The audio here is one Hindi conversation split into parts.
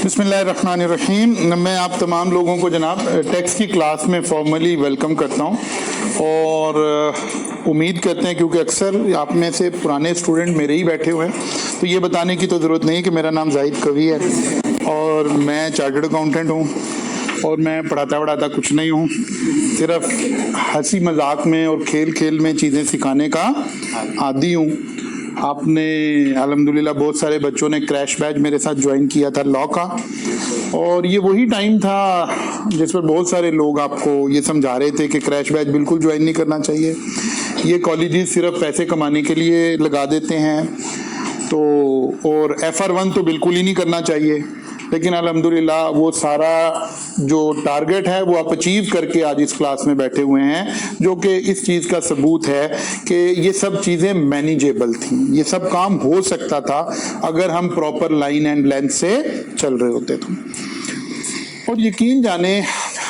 बिस्मिल्लाहिर्रहमानिर्रहीम। मैं आप तमाम लोगों को जनाब टेक्स्ट की क्लास में फॉर्मली वेलकम करता हूं और उम्मीद करते हैं, क्योंकि अक्सर आप में से पुराने स्टूडेंट मेरे ही बैठे हुए हैं, तो ये बताने की तो ज़रूरत नहीं कि मेरा नाम जाहिद कवी है और मैं चार्टर्ड अकाउंटेंट हूँ और मैं पढ़ाता कुछ नहीं हूँ, सिर्फ हंसी मजाक में और खेल खेल में चीज़ें सिखाने का आदी हूँ। आपने अल्हम्दुलिल्लाह बहुत सारे बच्चों ने क्रैश बैच मेरे साथ ज्वाइन किया था लॉ का, और ये वही टाइम था जिस पर बहुत सारे लोग आपको ये समझा रहे थे कि क्रैश बैच बिल्कुल ज्वाइन नहीं करना चाहिए, ये कॉलेजेस सिर्फ पैसे कमाने के लिए लगा देते हैं, तो और FR1 तो बिल्कुल ही नहीं करना चाहिए। लेकिन अल्हम्दुलिल्लाह वो सारा जो टारगेट है वो आप अचीव करके आज इस क्लास में बैठे हुए हैं, जो कि इस चीज़ का सबूत है कि ये सब चीज़ें मैनेजेबल थी, ये सब काम हो सकता था अगर हम प्रॉपर लाइन एंड लेंथ से चल रहे होते तो। और यकीन जाने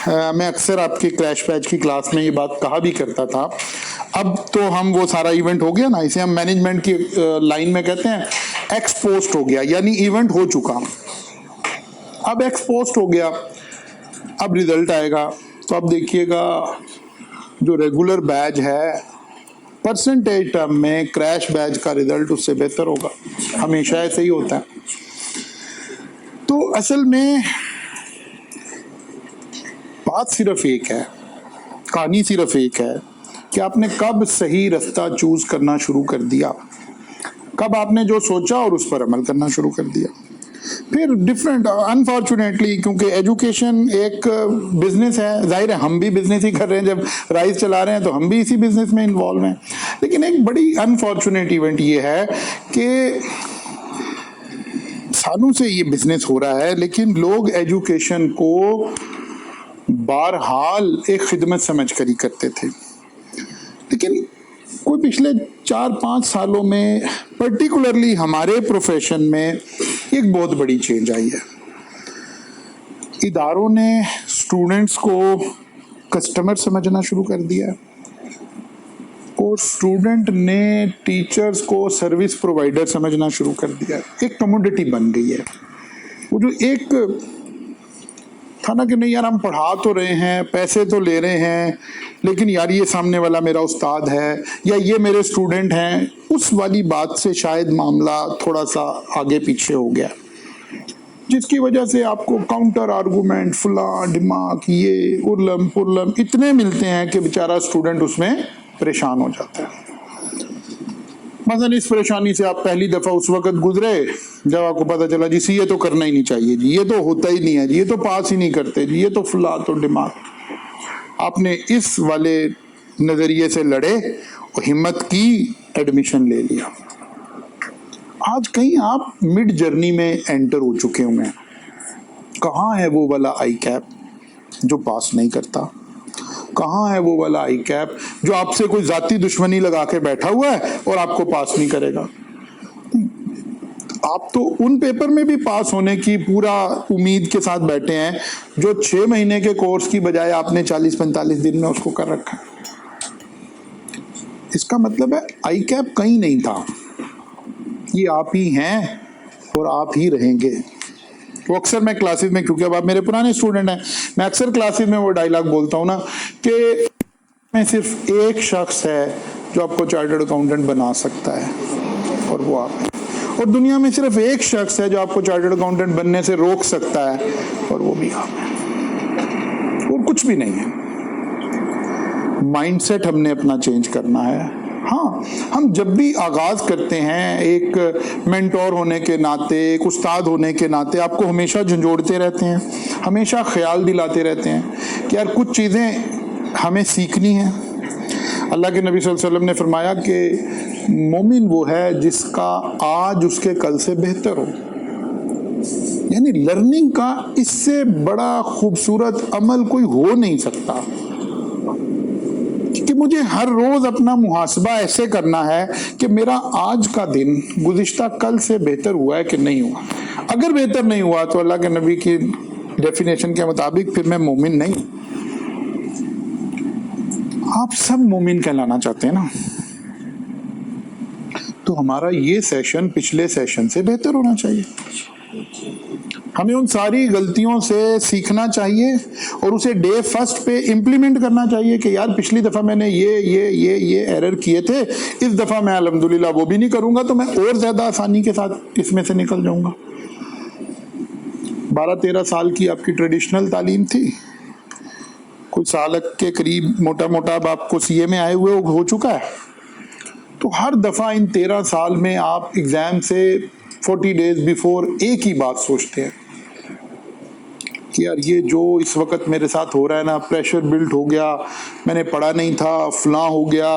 मैं अक्सर आपके क्रैश बैच की क्लास में ये बात कहा भी करता था। अब तो हम वो सारा इवेंट हो गया ना, इसे हम मैनेजमेंट की लाइन में कहते हैं एक्सपोस्ट हो गया, यानी इवेंट हो चुका, अब एक्सपोस्ट हो गया, अब रिजल्ट आएगा। तो अब देखिएगा जो रेगुलर बैच है परसेंटेज टर्म में क्रैश बैच का रिजल्ट उससे बेहतर होगा, हमेशा ऐसे ही होता है। तो असल में बात सिर्फ एक है, कहानी सिर्फ एक है कि आपने कब सही रास्ता चूज करना शुरू कर दिया, कब आपने जो सोचा और उस पर अमल करना शुरू कर दिया। फिर डिफरेंट अनफॉर्चुनेटली, क्योंकि एजुकेशन एक बिजनेस है, जाहिर है हम भी बिजनेस ही कर रहे हैं, जब राइस चला रहे हैं तो हम भी इसी बिजनेस में इन्वॉल्व हैं। लेकिन एक बड़ी अनफॉर्चुनेट इवेंट ये है कि सालों से ये बिजनेस हो रहा है, लेकिन लोग एजुकेशन को बहरहाल एक खिदमत समझ कर ही करते थे। लेकिन कोई पिछले 4-5 सालों में पर्टिकुलरली हमारे प्रोफेशन में एक बहुत बड़ी चेंज आई है। इदारों ने स्टूडेंट्स को कस्टमर समझना शुरू कर दिया है और स्टूडेंट ने टीचर्स को सर्विस प्रोवाइडर समझना शुरू कर दिया है। एक कमोडिटी बन गई है। वो जो एक था ना कि नहीं यार हम पढ़ा तो रहे हैं, पैसे तो ले रहे हैं, लेकिन यार ये सामने वाला मेरा उस्ताद है या ये मेरे स्टूडेंट हैं, उस वाली बात से शायद मामला थोड़ा सा आगे पीछे हो गया, जिसकी वजह से आपको काउंटर आर्गूमेंट, फुला दिमाग, ये उर्लम पुरलम इतने मिलते हैं कि बेचारा स्टूडेंट उसमें परेशान हो जाता है। मसलन इस परेशानी से आप पहली दफ़ा उस वक्त गुजरे जब आपको पता चला जी सीए तो करना ही नहीं चाहिए जी, ये तो होता ही नहीं है जी, ये तो पास ही नहीं करते जी, ये तो फुला तो दिमाग। आपने इस वाले नज़रिए से लड़े और हिम्मत की, एडमिशन ले लिया। आज कहीं आप मिड जर्नी में एंटर हो चुके होंगे। कहाँ है वो वाला आई कैप जो पास नहीं करता? कहाँ है वो वाला आई कैप जो आपसे कोई जाती दुश्मनी लगा के बैठा हुआ है और आपको पास नहीं करेगा? आप तो उन पेपर में भी पास होने की पूरा उम्मीद के साथ बैठे हैं जो 6 महीने के कोर्स की बजाय आपने 40-45 दिन में उसको कर रखा है। इसका मतलब है आई कैप कहीं नहीं था, ये आप ही हैं और आप ही रहेंगे। वो अक्सर मैं क्लासेस में, क्योंकि अब आप मेरे पुराने स्टूडेंट हैं, मैं अक्सर क्लासेस में वो डायलॉग बोलता हूँ ना कि मैं सिर्फ एक शख्स है जो आपको चार्टर्ड अकाउंटेंट बना सकता है और वो आप हैं, और दुनिया में सिर्फ एक शख्स है जो आपको चार्टर्ड अकाउंटेंट बनने से रोक सकता है और वो भी आप हैं, और कुछ भी नहीं है। माइंडसेट हमने अपना चेंज करना है। हाँ, हम जब भी आगाज करते हैं एक मेंटोर होने के नाते, एक उस्ताद होने के नाते, आपको हमेशा झंझोड़ते रहते हैं, हमेशा ख्याल दिलाते रहते हैं कि यार कुछ चीज़ें हमें सीखनी है। अल्लाह के नबी सल्लल्लाहु अलैहि वसल्लम ने फरमाया कि मोमिन वो है जिसका आज उसके कल से बेहतर हो। यानी लर्निंग का इससे बड़ा खूबसूरत अमल कोई हो नहीं सकता कि मुझे हर रोज अपना मुहासबा ऐसे करना है कि मेरा आज का दिन गुज़िश्ता कल से बेहतर हुआ है कि नहीं हुआ। अगर बेहतर नहीं हुआ तो अल्लाह के नबी की डेफिनेशन के मुताबिक फिर मैं मोमिन नहीं। आप सब मोमिन कहलाना चाहते हैं ना, तो हमारा ये सेशन पिछले सेशन से बेहतर होना चाहिए। हमें उन सारी गलतियों से सीखना चाहिए और उसे डे फर्स्ट पे इम्प्लीमेंट करना चाहिए कि यार पिछली दफ़ा मैंने ये एरर किए थे, इस दफ़ा मैं अल्हम्दुलिल्लाह वो भी नहीं करूँगा, तो मैं और ज़्यादा आसानी के साथ इसमें से निकल जाऊँगा। 12-13 साल की आपकी ट्रेडिशनल तालीम थी, कुछ साल के करीब मोटा मोटा अब आपको सीए में आए हुए हो चुका है, तो हर दफ़ा इन 13 साल में आप एग्ज़ाम से 40 डेज बिफोर एक ही बात सोचते हैं कि यार ये जो इस वक्त मेरे साथ हो रहा है ना, प्रेशर बिल्ड हो गया, मैंने पढ़ा नहीं था, फलां हो गया,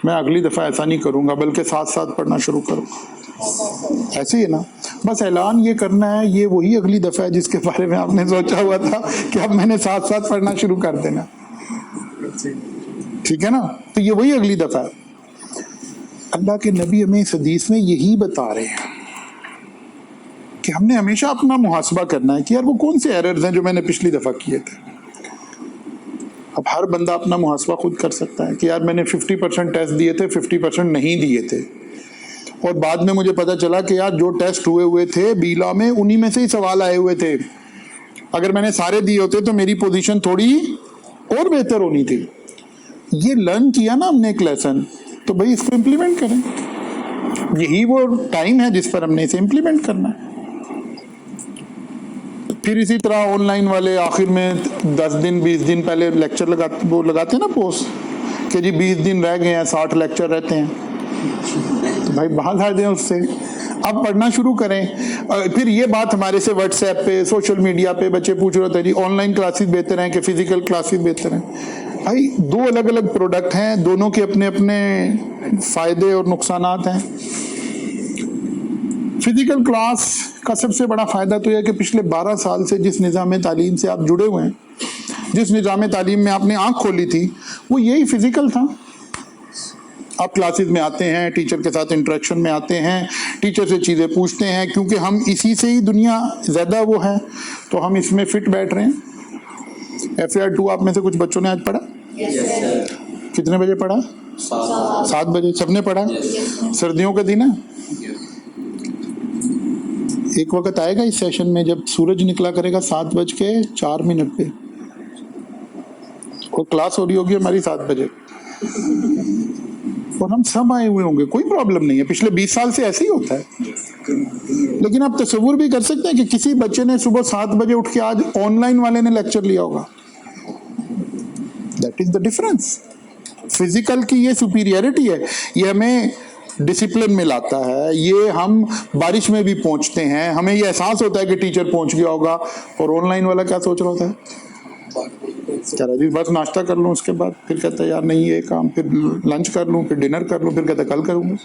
मैं अगली दफ़ा ऐसा नहीं करूँगा बल्कि साथ साथ पढ़ना शुरू करूँगा। ऐसे ही है ना, बस ऐलान ये करना है, ये वही अगली दफ़ा है जिसके बारे में आपने सोचा हुआ था कि अब मैंने साथ साथ पढ़ना शुरू कर देना। ठीक है ना, तो ये वही अगली दफ़ा है। अल्लाह के नबी हमें इस हदीस में यही बता रहे हैं कि हमने हमेशा अपना मुहासबा करना है कि यार वो कौन से एरर्स हैं जो मैंने पिछली दफ़ा किए थे। अब हर बंदा अपना मुहासबा खुद कर सकता है कि यार मैंने 50% टेस्ट दिए थे, 50% नहीं दिए थे, और बाद में मुझे पता चला कि यार जो टेस्ट हुए थे बीला में उन्हीं में से ही सवाल आए हुए थे, अगर मैंने सारे दिए होते तो मेरी पोजीशन थोड़ी और बेहतर होनी थी। ये लर्न किया ना हमने एक लेसन, तो भाई इसको इम्प्लीमेंट करें। यही वो टाइम है जिस पर हमने इसे इम्प्लीमेंट करना है। फिर इसी तरह ऑनलाइन वाले आखिर में 10 दिन 20 दिन पहले लेक्चर लगाते हैं ना पोस्ट कि जी 20 दिन रह गए हैं, 60 लेक्चर रहते हैं, तो भाई बाहर आ जाए उससे, अब पढ़ना शुरू करें। फिर ये बात हमारे से व्हाट्सएप पे, सोशल मीडिया पे बच्चे पूछ रहे थे जी ऑनलाइन क्लासेस बेहतर हैं कि फिजिकल क्लासेस बेहतर हैं। भाई दो अलग अलग प्रोडक्ट हैं, दोनों के अपने अपने फायदे और नुकसानात हैं। फिजिकल क्लास का सबसे बड़ा फ़ायदा तो यह कि पिछले 12 साल से जिस निज़ाम तालीम से आप जुड़े हुए हैं, जिस निज़ाम तालीम में आपने आँख खोली थी, वो यही फिज़िकल था। आप क्लासेस में आते हैं, टीचर के साथ इंटरेक्शन में आते हैं, टीचर से चीज़ें पूछते हैं, क्योंकि हम इसी से ही दुनिया ज़्यादा वो है, तो हम इसमें फिट बैठ रहे हैं। FAR 2 आप में से कुछ बच्चों ने आज पढ़ा? कितने बजे पढ़ा? 7 बजे। सबने पढ़ा? सर्दियों का दिन है। एक वक्त आएगा इस सेशन में जब सूरज निकला करेगा 7:04 पे, और क्लास हो रही होगी हमारी 7 बजे, और हम सब आए हुए होंगे, कोई प्रॉब्लम नहीं है। पिछले 20 साल से ऐसे ही होता है। लेकिन आप तस्वुर भी कर सकते हैं कि किसी बच्चे ने सुबह 7 बजे उठ के आज ऑनलाइन वाले ने लेक्चर लिया होगा। That is the difference. Physical की ये सुपीरियरिटी है, ये हमें डिसिप्लिन में लाता है, ये हम बारिश में भी पहुंचते हैं, हमें ये एहसास होता है कि टीचर पहुंच गया होगा। और ऑनलाइन वाला क्या सोच रहा होता है, चलो जी बस नाश्ता कर लूँ, उसके बाद फिर कहता है यार नहीं ये काम, फिर लंच कर लूँ, फिर डिनर कर लूँ, फिर कहता है कल करूँगा।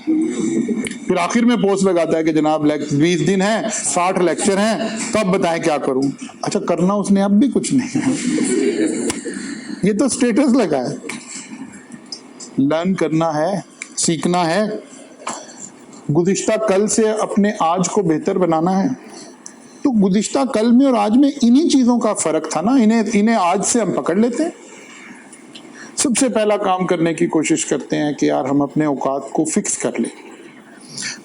फिर आखिर में पोस्ट लगाता है कि जनाब 20 दिन है, 60 लेक्चर हैं, तब बताएं क्या करूँ। अच्छा, करना उसने अब भी कुछ नहीं है, ये तो स्टेटस लगा है। लर्न करना है, सीखना है, गुज़िश्ता कल से अपने आज को बेहतर बनाना है। तो गुज़िश्ता कल में और आज में इन्हीं चीज़ों का फ़र्क था ना, इन्हें आज से हम पकड़ लेते हैं। सबसे पहला काम करने की कोशिश करते हैं कि यार हम अपने औकात को फिक्स कर लें।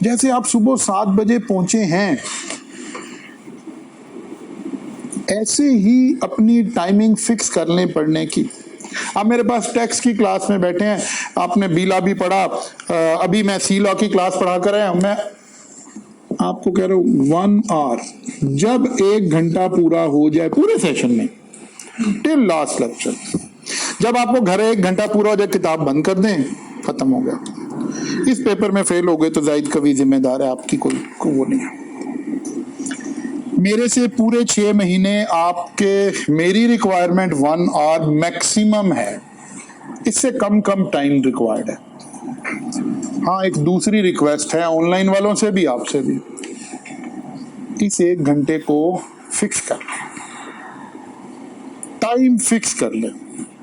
जैसे आप सुबह 7 बजे पहुंचे हैं, ऐसे ही अपनी टाइमिंग फिक्स कर लें पढ़ने की। आप मेरे पास टेक्स्ट की क्लास में बैठे हैं, आपने बीला भी पढ़ा, अभी मैं सी लॉ की क्लास पढ़ा कर आया हूं। मैं आपको कह रहा हूं 1 आवर, जब 1 घंटा पूरा हो जाए पूरे सेशन में टिल लास्ट लेक्चर, जब आपको घर 1 घंटा पूरा हो जाए किताब बंद कर दें, खत्म हो गया। इस पेपर में फेल हो गए तो जाहिद कभी जिम्मेदार है, आपकी कोई वो नहीं है। मेरे से पूरे 6 महीने आपके, मेरी रिक्वायरमेंट 1 आवर मैक्सिमम है, इससे कम टाइम रिक्वायर्ड है। हाँ, एक दूसरी रिक्वेस्ट है ऑनलाइन वालों से भी, आपसे भी, इस 1 घंटे को फिक्स कर लें, टाइम फिक्स कर लें।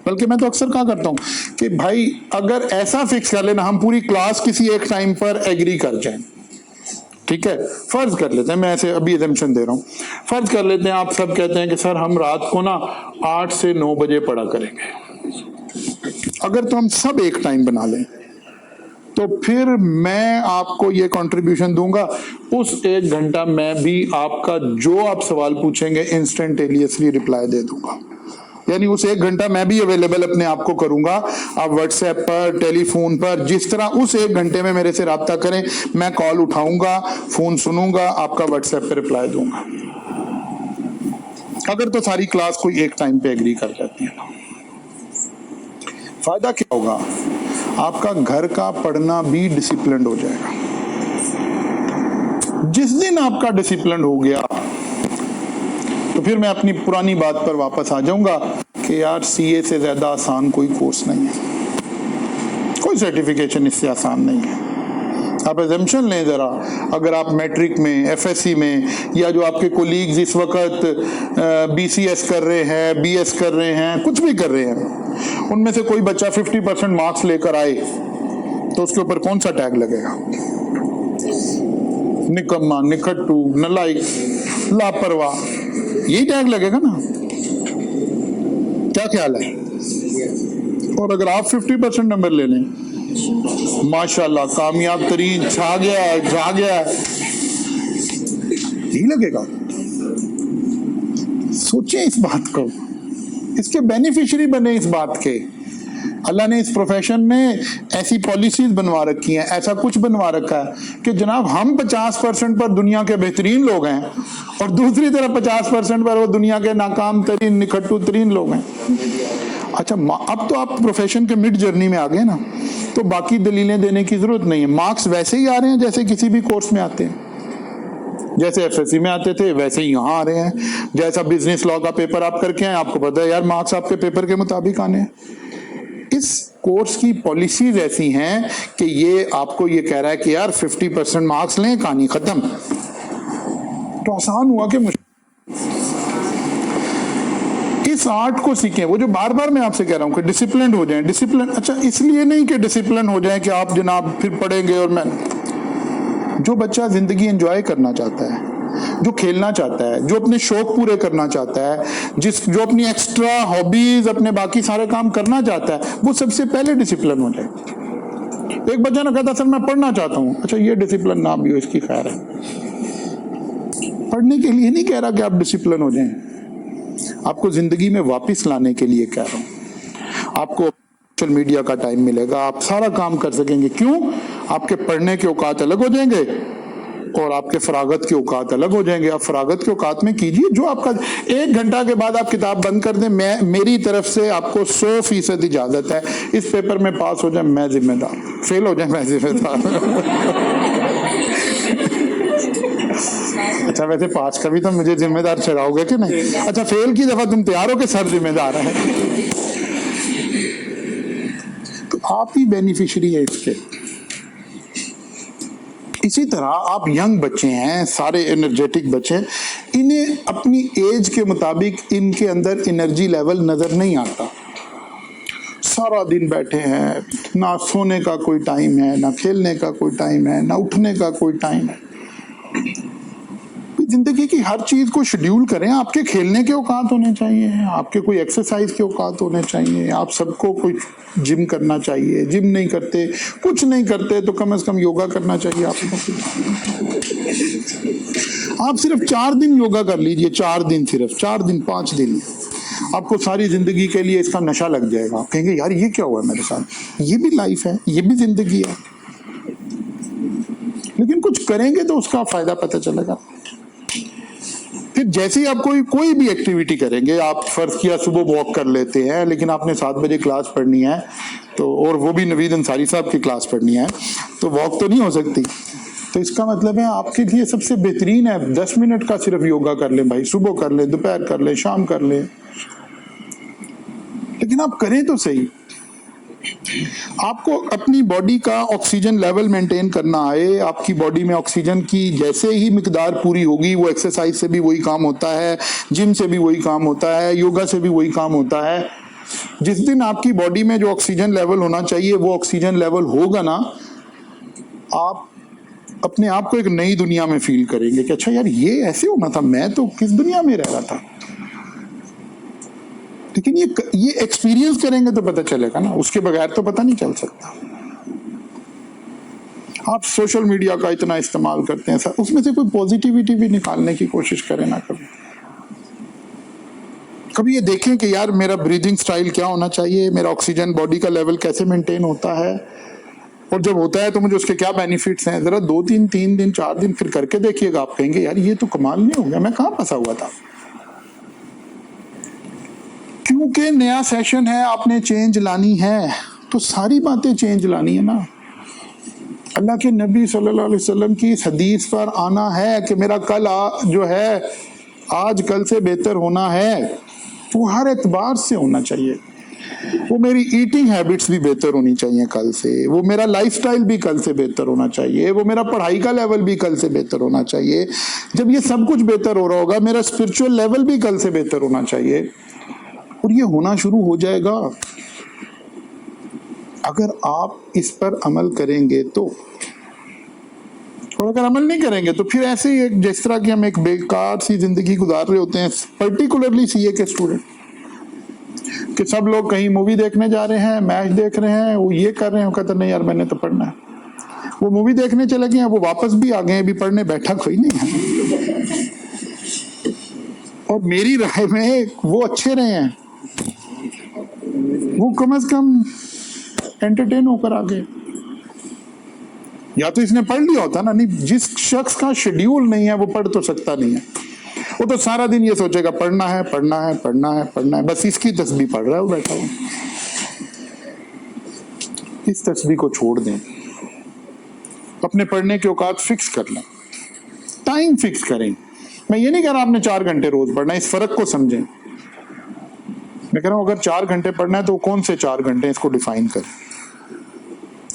बल्कि मैं तो अक्सर क्या करता हूँ कि भाई अगर ऐसा फिक्स कर लेना, हम पूरी क्लास किसी एक टाइम पर एग्री कर जाएं, ठीक है। फर्ज कर लेते हैं, मैं ऐसे अभी एजम्पशन दे रहा हूँ, फर्ज कर लेते हैं आप सब कहते हैं कि सर हम रात को ना 8 से 9 बजे पढ़ा करेंगे। अगर तो हम सब एक टाइम बना लें, तो फिर मैं आपको ये कंट्रीब्यूशन दूंगा। उस 1 घंटा मैं भी आपका जो आप सवाल पूछेंगे इंस्टेंटेनियसली रिप्लाई दे दूंगा। यानी उस 1 घंटा मैं भी अवेलेबल अपने आप को करूंगा। आप व्हाट्सएप पर, टेलीफोन पर, जिस तरह उस 1 घंटे में मेरे से राब्ता करें, मैं कॉल उठाऊंगा, फोन सुनूंगा, आपका व्हाट्सएप पे रिप्लाई दूंगा। अगर तो सारी क्लास कोई एक टाइम पे एग्री कर जाती है ना, फायदा क्या होगा? आपका घर का पढ़ना भी डिसिप्लिन हो जाएगा। जिस दिन आपका डिसिप्लिन हो गया तो फिर मैं अपनी पुरानी बात पर वापस आ जाऊंगा कि यार सीए से ज्यादा आसान कोई कोर्स नहीं है, कोई सर्टिफिकेशन इससे आसान नहीं है। आप एजम्पशन लें जरा, अगर आप मैट्रिक में, एफएससी में, या जो आपके कोलीग्स इस वक्त बीसीएस कर रहे हैं, बीएस कर रहे हैं, कुछ भी कर रहे हैं, उनमें से कोई बच्चा 50% मार्क्स लेकर आए तो उसके ऊपर कौन सा टैग लगेगा? निकम्मा, निकट्टू, नालायक, लापरवाह, यही टैग लगेगा ना। क्या ख्याल है? और अगर आप 50% नंबर ले लें, माशाल्लाह कामयाब तरीन, छा गया, यही लगेगा। सोचें इस बात को, इसके बेनिफिशियरी बने इस बात के। अल्लाह ने इस प्रोफेशन में ऐसी पॉलिसीज बनवा रखी हैं, ऐसा कुछ बनवा रखा है कि जनाब हम 50% पर दुनिया के बेहतरीन लोग हैं और दूसरी तरफ 50% पर वो दुनिया के नाकाम तरीन, निकट्टू तरीन लोग हैं। अच्छा, अब तो आप प्रोफेशन के मिड जर्नी में आ गए ना, तो बाकी दलीलें देने की जरूरत नहीं है। मार्क्स वैसे ही आ रहे हैं जैसे किसी भी कोर्स में आते हैं, जैसे एफएससी में आते थे वैसे ही यहाँ आ रहे हैं। जैसा बिजनेस लॉ का पेपर आप करके आए, आपको पता है यार मार्क्स आपके पेपर के मुताबिक आने हैं। इस कोर्स की पॉलिसीज ऐसी हैं कि ये आपको ये कह रहा है कि यार 50% मार्क्स लें, कहानी खत्म। तो आसान हुआ कि इस आर्ट को सीखें। वो जो बार बार मैं आपसे कह रहा हूं कि डिसिप्लिन हो जाएं, डिसिप्लिन। अच्छा, इसलिए नहीं कि डिसिप्लिन हो जाएं कि आप जनाब फिर पढ़ेंगे। और मैं, जो बच्चा जिंदगी एंजॉय करना चाहता है, जो खेलना चाहता है, जो अपने शौक पूरे करना चाहता है, जो अपनी एक्स्ट्रा हॉबीज, अपने बाकी सारे काम करना चाहता है, वो सबसे पहले डिसिप्लिन हो जाए। एक बच्चा ने कहा था सर मैं पढ़ना चाहता हूं। अच्छा, ये डिसिप्लिन ना भी हो इसकी खैर है। पढ़ने के लिए नहीं कह रहा कि आप डिसिप्लिन हो जाएं, आपको जिंदगी में वापस लाने के लिए कह रहा हूं। आपको सोशल मीडिया का टाइम मिलेगा, आप सारा काम कर सकेंगे। क्यों? आपके पढ़ने के औकात अलग हो जाएंगे और आपके फरागत के औकात अलग हो जाएंगे। आप फरागत के औकात में कीजिए जो आपका। 1 घंटा के बाद आप किताब बंद कर दें, मेरी तरफ से आपको 100% इजाजत है। इस पेपर में पास हो जाए मैं जिम्मेदार, फेल हो जाए मैं जिम्मेदार। अच्छा, वैसे पास का भी तो मुझे जिम्मेदार ठहराओगे कि नहीं? अच्छा, फेल की दफा तुम तैयार हो कि सर जिम्मेदार है? तो आप ही बेनिफिशियरी है इसके। इसी तरह आप यंग बच्चे हैं, सारे एनर्जेटिक बच्चे, इन्हें अपनी एज के मुताबिक इनके अंदर एनर्जी लेवल नजर नहीं आता। सारा दिन बैठे हैं, ना सोने का कोई टाइम है, ना खेलने का कोई टाइम है, ना उठने का कोई टाइम है। जिंदगी की हर चीज को शेड्यूल करें। आपके खेलने के औकात होने चाहिए, आपके कोई एक्सरसाइज के औकात होने चाहिए, आप सबको कोई जिम करना चाहिए। जिम नहीं करते, कुछ नहीं करते तो कम से कम योगा करना चाहिए आपको। आप सिर्फ 4 दिन योगा कर लीजिए, 4 दिन, सिर्फ 4 दिन, 5 दिन, आपको सारी जिंदगी के लिए इसका नशा लग जाएगा। आप कहेंगे यार ये क्या हुआ मेरे साथ? ये भी लाइफ है, ये भी जिंदगी है। लेकिन कुछ करेंगे तो उसका फायदा पता चलेगा। फिर जैसे ही आप कोई भी एक्टिविटी करेंगे, आप फर्ज किया सुबह वॉक कर लेते हैं, लेकिन आपने 7 बजे क्लास पढ़नी है तो, और वो भी नवीद अंसारी साहब की क्लास पढ़नी है, तो वॉक तो नहीं हो सकती। तो इसका मतलब है आपके लिए सबसे बेहतरीन है 10 मिनट का सिर्फ योगा कर लें भाई। सुबह कर लें, दोपहर कर लें, शाम कर लें, लेकिन आप करें तो सही। आपको अपनी बॉडी का ऑक्सीजन लेवल मेंटेन करना आए। आपकी बॉडी में ऑक्सीजन की जैसे ही मिकदार पूरी होगी, वो एक्सरसाइज से भी वही काम होता है, जिम से भी वही काम होता है, योगा से भी वही काम होता है। जिस दिन आपकी बॉडी में जो ऑक्सीजन लेवल होना चाहिए वो ऑक्सीजन लेवल होगा ना, आप अपने आप को एक नई दुनिया में फील करेंगे कि अच्छा यार ये ऐसे होना था, मैं तो किस दुनिया में रह रहा था। लेकिन ये एक्सपीरियंस करेंगे तो पता चलेगा ना, उसके बगैर तो पता नहीं चल सकता। आप सोशल मीडिया का इतना इस्तेमाल करते हैं सर, उसमें से कोई पॉजिटिविटी भी निकालने की कोशिश करें ना कभी। कभी ये देखें कि यार मेरा ब्रीदिंग स्टाइल क्या होना चाहिए, मेरा ऑक्सीजन बॉडी का लेवल कैसे मेंटेन होता है, और जब होता है तो मुझे उसके क्या बेनिफिट्स हैं। जरा 2 दिन 3 दिन 4 दिन फिर करके देखिएगा, आप कहेंगे यार ये तो कमाल नहीं हो गया, मैं कहाँ फंसा हुआ था। क्योंकि नया सेशन है, आपने चेंज लानी है, तो सारी बातें चेंज लानी है ना। अल्लाह के नबी सल्लल्लाहु अलैहि वसल्लम की इस हदीस पर आना है कि मेरा कल जो है आज कल से बेहतर होना है, वो हर एतबार से होना चाहिए। वो मेरी ईटिंग हैबिट्स भी बेहतर होनी चाहिए कल से, वो मेरा लाइफस्टाइल भी कल से बेहतर होना चाहिए, वो मेरा पढ़ाई का लेवल भी कल से बेहतर होना चाहिए। जब ये सब कुछ बेहतर हो रहा होगा, मेरा स्पिरिचुअल लेवल भी कल से बेहतर होना चाहिए, और ये होना शुरू हो जाएगा अगर आप इस पर अमल करेंगे तो। और अगर अमल नहीं करेंगे तो फिर ऐसे ही जिस तरह की हम एक बेकार सी जिंदगी गुजार रहे होते हैं, पर्टिकुलरली सीए के स्टूडेंट, कि सब लोग कहीं मूवी देखने जा रहे हैं, मैच देख रहे हैं, वो ये कर रहे हैं, वो कहते नहीं यार मैंने तो पढ़ना है। वो मूवी देखने चले गए हैं, वो वापस भी आ गए हैं, अभी पढ़ने बैठा कोई नहीं है। और मेरी राय में वो अच्छे रहे हैं, वो कम से कम एंटरटेन होकर आ गए। या तो इसने पढ़ लिया होता ना, नहीं जिस शख्स का शेड्यूल नहीं है वो पढ़ तो सकता नहीं है। वो तो सारा दिन ये सोचेगा पढ़ना है पढ़ना है पढ़ना है पढ़ना है, बस इसकी तस्बीह पढ़ रहा है वो बैठा हुआ। इस तस्बीह को छोड़ दें, अपने पढ़ने के औकात फिक्स कर लें, टाइम फिक्स करें। मैं ये नहीं कह रहा आपने 4 घंटे रोज पढ़ना है, इस फर्क को समझें। मैं कह रहा हूं अगर 4 घंटे पढ़ना है तो कौन से 4 घंटे, इसको डिफाइन करें।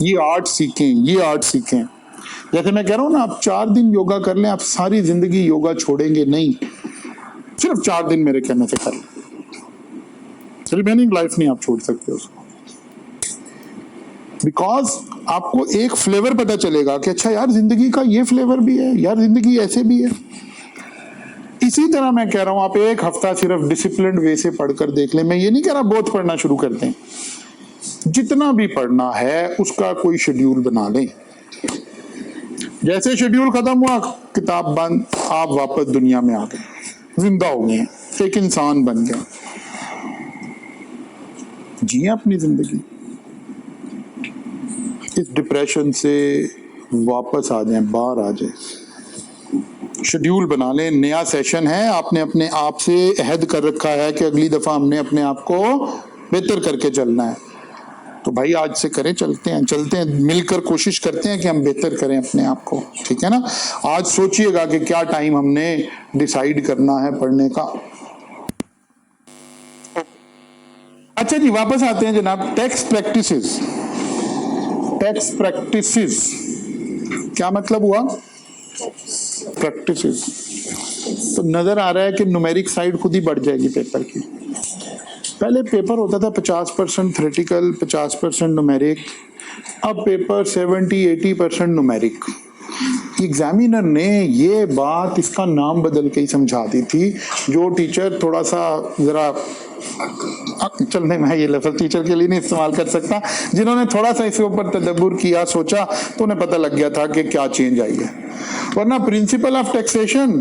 ये आर्ट सीखें, ये आर्ट सीखें। जैसे मैं कह रहा हूं ना, आप 4 दिन योगा कर लें, आप सारी जिंदगी योगा छोड़ेंगे नहीं, सिर्फ 4 दिन मेरे कहने से कर लें, रिमेनिंग लाइफ नहीं आप छोड़ सकते उसको। बिकॉज आपको एक फ्लेवर पता चलेगा कि अच्छा यार जिंदगी का ये फ्लेवर भी है, यार जिंदगी ऐसे भी है। इसी तरह मैं कह रहा हूं आप 1 हफ्ता सिर्फ डिसिप्लिन्ड वे से पढ़कर देख लें। मैं ये नहीं कह रहा बहुत पढ़ना शुरू कर दें, जितना भी पढ़ना है उसका कोई शेड्यूल बना लें। जैसे शेड्यूल खत्म हुआ, किताब बंद, आप वापस दुनिया में आ गए, जिंदा हो गए, एक इंसान बन गए, जिए अपनी जिंदगी। इस डिप्रेशन से वापस आ जाएं, बाहर आ जाएं। शेड्यूल बना लें, नया सेशन है, आपने अपने आप से अहद कर रखा है कि अगली दफा हमने अपने आप को बेहतर करके चलना है, तो भाई आज से करें, चलते हैं मिलकर कोशिश करते हैं कि हम बेहतर करें अपने आप को, ठीक है ना। आज सोचिएगा कि क्या टाइम हमने डिसाइड करना है पढ़ने का। अच्छा जी, वापस आते हैं जनाब। टेक्स्ट प्रैक्टिसेस, टेक्स्ट प्रैक्टिसेस क्या मतलब हुआ? प्रैक्टिसेस। तो नजर आ रहा है कि न्यूमेरिक साइड खुद ही बढ़ जाएगी पेपर की। पहले पेपर होता था 50% थ्योरेटिकल, 50% न्यूमेरिक, अब पेपर 70-80% न्यूमेरिक। एग्जामिनर ने ये बात इसका नाम बदल के ही समझा दी थी। जो टीचर थोड़ा सा जरा चलने में ये लफ्ज़ टीचर के लिए नहीं इस्तेमाल कर सकता, जिन्होंने थोड़ा सा इसके ऊपर तदब्बुर किया, सोचा, तो उन्हें पता लग गया था कि क्या चेंज आई है। वरना प्रिंसिपल ऑफ टैक्सेशन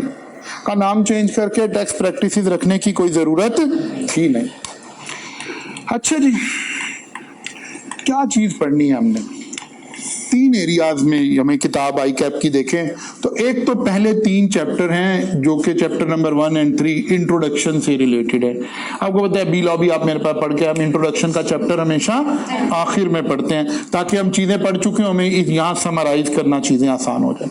का नाम चेंज करके टैक्स प्रैक्टिसेस रखने की कोई जरूरत थी नहीं। अच्छा जी, क्या चीज पढ़नी है हमने? 3 एरियाज में हमें किताब आई कैप की देखें तो एक तो पहले 3 चैप्टर हैं जो कि चैप्टर नंबर 1 और 3 इंट्रोडक्शन से रिलेटेड है। आपको पता है बी लॉ भी आप मेरे पास पढ़ के, हम इंट्रोडक्शन का चैप्टर हमेशा आखिर में पढ़ते हैं ताकि हम चीजें पढ़ चुके हमें यहाँ समराइज करना चीजें आसान हो जाए।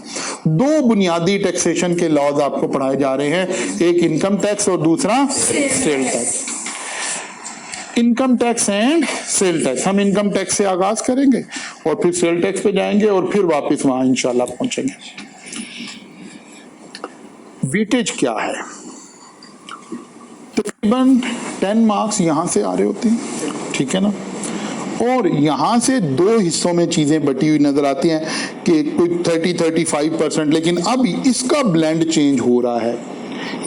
2 बुनियादी टैक्सेशन के लॉज आपको पढ़ाए जा रहे हैं, एक इनकम टैक्स और दूसरा sale tax. Income tax and sale tax. हम इनकम टैक्स से आगाज करेंगे और फिर सेल टैक्स पे जाएंगे और फिर वापस वहां इंशाल्लाह पहुंचेंगे। वेटेज क्या है? तकरीबन 10 मार्क्स यहां से आ रहे होते हैं, ठीक है ना, और यहां से 2 हिस्सों में चीजें बटी हुई नजर आती हैं कि कोई 30-35%, लेकिन अब इसका ब्लेंड चेंज हो रहा है।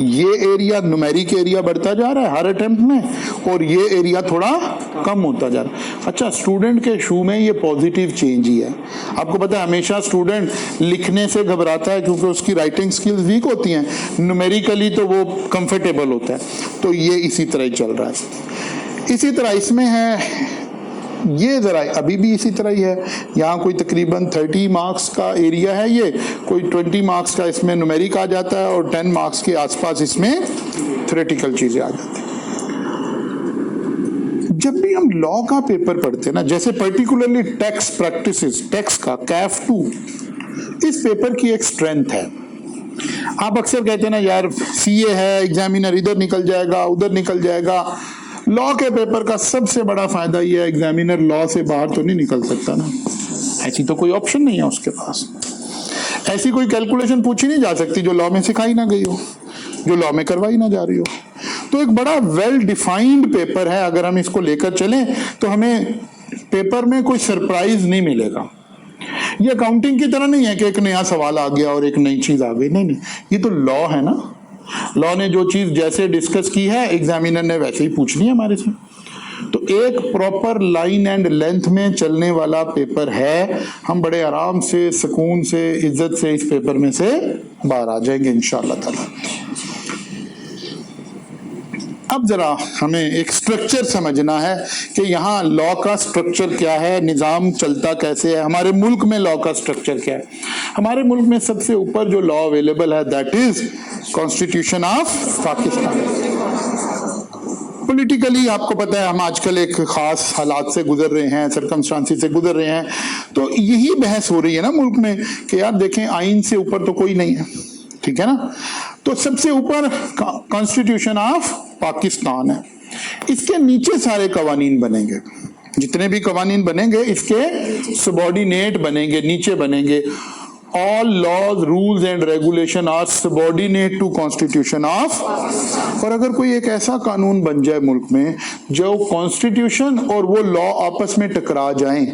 ये एरिया न्यूमेरिक एरिया बढ़ता जा रहा है हर अटेम्प्ट में, और ये एरिया थोड़ा कम होता जा रहा है। अच्छा, स्टूडेंट के शू में ये पॉजिटिव चेंज ही है। आपको पता है हमेशा स्टूडेंट लिखने से घबराता है क्योंकि उसकी राइटिंग स्किल्स वीक होती हैं, न्यूमेरिकली तो वो कंफर्टेबल होता है, तो ये इसी तरह ही चल रहा है। इसी तरह इसमें है, ये जरा अभी भी इसी तरह ही है। यहाँ कोई तकरीबन 30 मार्क्स का एरिया है, ये कोई 20 मार्क्स का इसमें न्यूमेरिक आ जाता है और 10 मार्क्स के आसपास इसमें थ्योरेटिकल चीजें आ जाती हैं। जब भी हम लॉ का पेपर पढ़ते हैं ना, जैसे पर्टिकुलरली टैक्स प्रैक्टिसेस, टैक्स का कैफ 2, इस पेपर की एक स्ट्रेंथ है। आप अक्सर कहते हैं ना यार सीए है, एग्जामिनर इधर निकल जाएगा उधर निकल जाएगा। लॉ के पेपर का सबसे बड़ा फायदा यह है, एग्जामिनर लॉ से बाहर तो नहीं निकल सकता ना, ऐसी तो कोई ऑप्शन नहीं है उसके पास। ऐसी कोई कैलकुलेशन पूछी नहीं जा सकती जो लॉ में सिखाई ना गई हो, जो लॉ में करवाई ना जा रही हो। तो एक बड़ा वेल डिफाइंड पेपर है। अगर हम इसको लेकर चलें तो हमें पेपर में कोई सरप्राइज नहीं मिलेगा। ये अकाउंटिंग की तरह नहीं है कि एक नया सवाल आ गया और एक नई चीज आ गई, नहीं नहीं, ये तो लॉ है ना। लॉ ने जो चीज जैसे डिस्कस की है एग्जामिनर ने वैसे ही पूछनी है हमारे से। तो एक प्रॉपर लाइन एंड लेंथ में चलने वाला पेपर है। हम बड़े आराम से, सुकून से, इज्जत से इस पेपर में से बाहर आ जाएंगे इंशाअल्लाह ताला। अब जरा हमें एक स्ट्रक्चर समझना है कि यहाँ लॉ का स्ट्रक्चर क्या है, निज़ाम चलता कैसे है, हमारे मुल्क में लॉ का स्ट्रक्चर क्या है। हमारे मुल्क में सबसे ऊपर जो लॉ अवेलेबल है that is constitution of Pakistan. Politically आपको पता है हम आजकल एक खास हालात से गुजर रहे हैं, सरकमस्टांसिस से गुजर रहे हैं, तो यही बहस हो रही है ना मुल्क में कि यार देखें आइन से ऊपर तो कोई नहीं है, ठीक है ना। तो सबसे ऊपर कॉन्स्टिट्यूशन ऑफ पाकिस्तान है, इसके नीचे सारे कवानीन बनेंगे, जितने भी कवानीन बनेंगे इसके सबॉर्डिनेट बनेंगे, नीचे बनेंगे। All laws rules and regulation are subordinate to constitution of. और अगर कोई एक ऐसा कानून बन जाए मुल्क में जो कॉन्स्टिट्यूशन और वो लॉ आपस में टकरा जाएं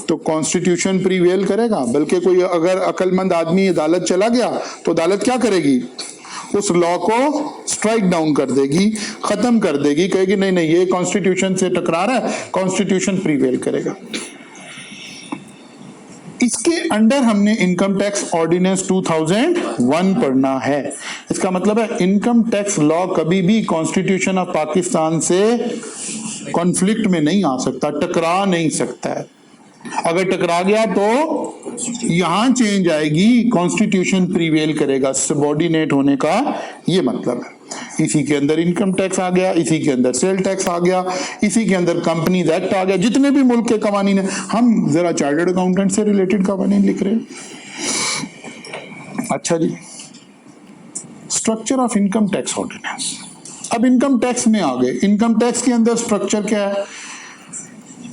तो कॉन्स्टिट्यूशन प्रीवेल करेगा। बल्कि कोई अगर अक्लमंद आदमी अदालत चला गया तो अदालत क्या करेगी, उस लॉ को स्ट्राइक डाउन कर देगी, खत्म कर देगी, कहेगी नहीं नहीं ये कॉन्स्टिट्यूशन से टकरा रहा है, कॉन्स्टिट्यूशन प्रीवेल करेगा। इसके अंडर हमने इनकम टैक्स ऑर्डिनेंस 2001 पढ़ना है। इसका मतलब है इनकम टैक्स लॉ कभी भी कॉन्स्टिट्यूशन ऑफ पाकिस्तान से कॉन्फ्लिक्ट में नहीं आ सकता, टकरा नहीं सकता है। अगर टकरा गया तो यहां चेंज आएगी, कॉन्स्टिट्यूशन प्रीवेल करेगा, सबॉर्डिनेट होने का ये मतलब है। इसी के अंदर इनकम टैक्स आ गया, इसी के अंदर सेल टैक्स आ गया, इसी के अंदर कंपनीज एक्ट आ गया, जितने भी मुल्क के कवानीन है। हम जरा चार्टर्ड अकाउंटेंट से रिलेटेड कवानीन लिख रहे हैं। अच्छा जी, structure of income tax ordinance. अब इनकम टैक्स में आ गए। इनकम टैक्स के अंदर स्ट्रक्चर क्या है,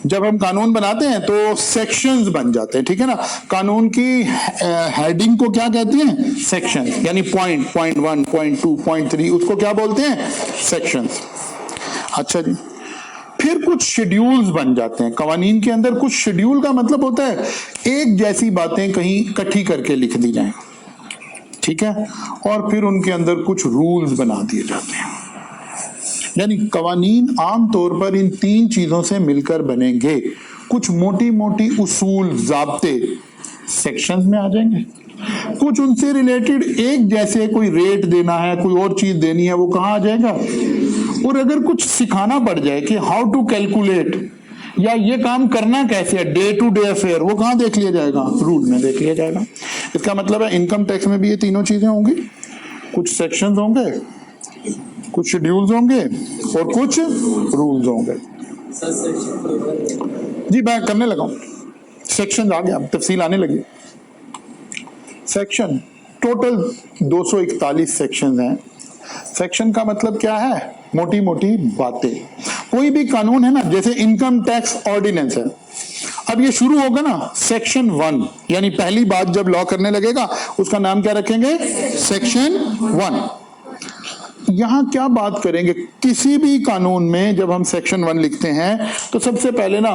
जब हम कानून बनाते हैं तो सेक्शंस बन जाते हैं, ठीक है ना। कानून की हेडिंग को क्या कहते हैं, सेक्शन, यानी पॉइंट 1, पॉइंट 2, पॉइंट 3, उसको क्या बोलते हैं, सेक्शंस। अच्छा जी, फिर कुछ शेड्यूल्स बन जाते हैं कवानीन के अंदर। कुछ शेड्यूल का मतलब होता है एक जैसी बातें कहीं इकट्ठी करके लिख दी जाएं, ठीक है, और फिर उनके अंदर कुछ रूल्स बना दिए जाते हैं। यानी कवानीन आमतौर पर इन 3 चीजों से मिलकर बनेंगे। कुछ मोटी मोटी उसूल, ज़ाब्ते सेक्शंस में आ जाएंगे, कुछ उनसे रिलेटेड एक जैसे कोई रेट देना है, कोई और चीज देनी है, वो कहाँ आ जाएगा। और अगर कुछ सिखाना पड़ जाए कि हाउ टू कैलकुलेट या ये काम करना कैसे है, डे टू डे अफेयर, वो कहाँ देख लिया जाएगा, रूल में देख लिया जाएगा। इसका मतलब है इनकम टैक्स में भी ये तीनों चीजें होंगी, कुछ सेक्शंस होंगे, कुछ शेड्यूल्स होंगे और कुछ रूल्स होंगे। जी मैं करने लगा हूं, सेक्शन आ गया, तफसील आने लगी। सेक्शन टोटल 241 सेक्शन हैं। सेक्शन का मतलब क्या है, मोटी मोटी बातें। कोई भी कानून है ना, जैसे इनकम टैक्स ऑर्डिनेंस है, अब ये शुरू होगा ना सेक्शन 1, यानी पहली बात जब लॉ करने लगेगा उसका नाम क्या रखेंगे, सेक्शन 1। यहां क्या बात करेंगे, किसी भी कानून में जब हम सेक्शन 1 लिखते हैं तो सबसे पहले ना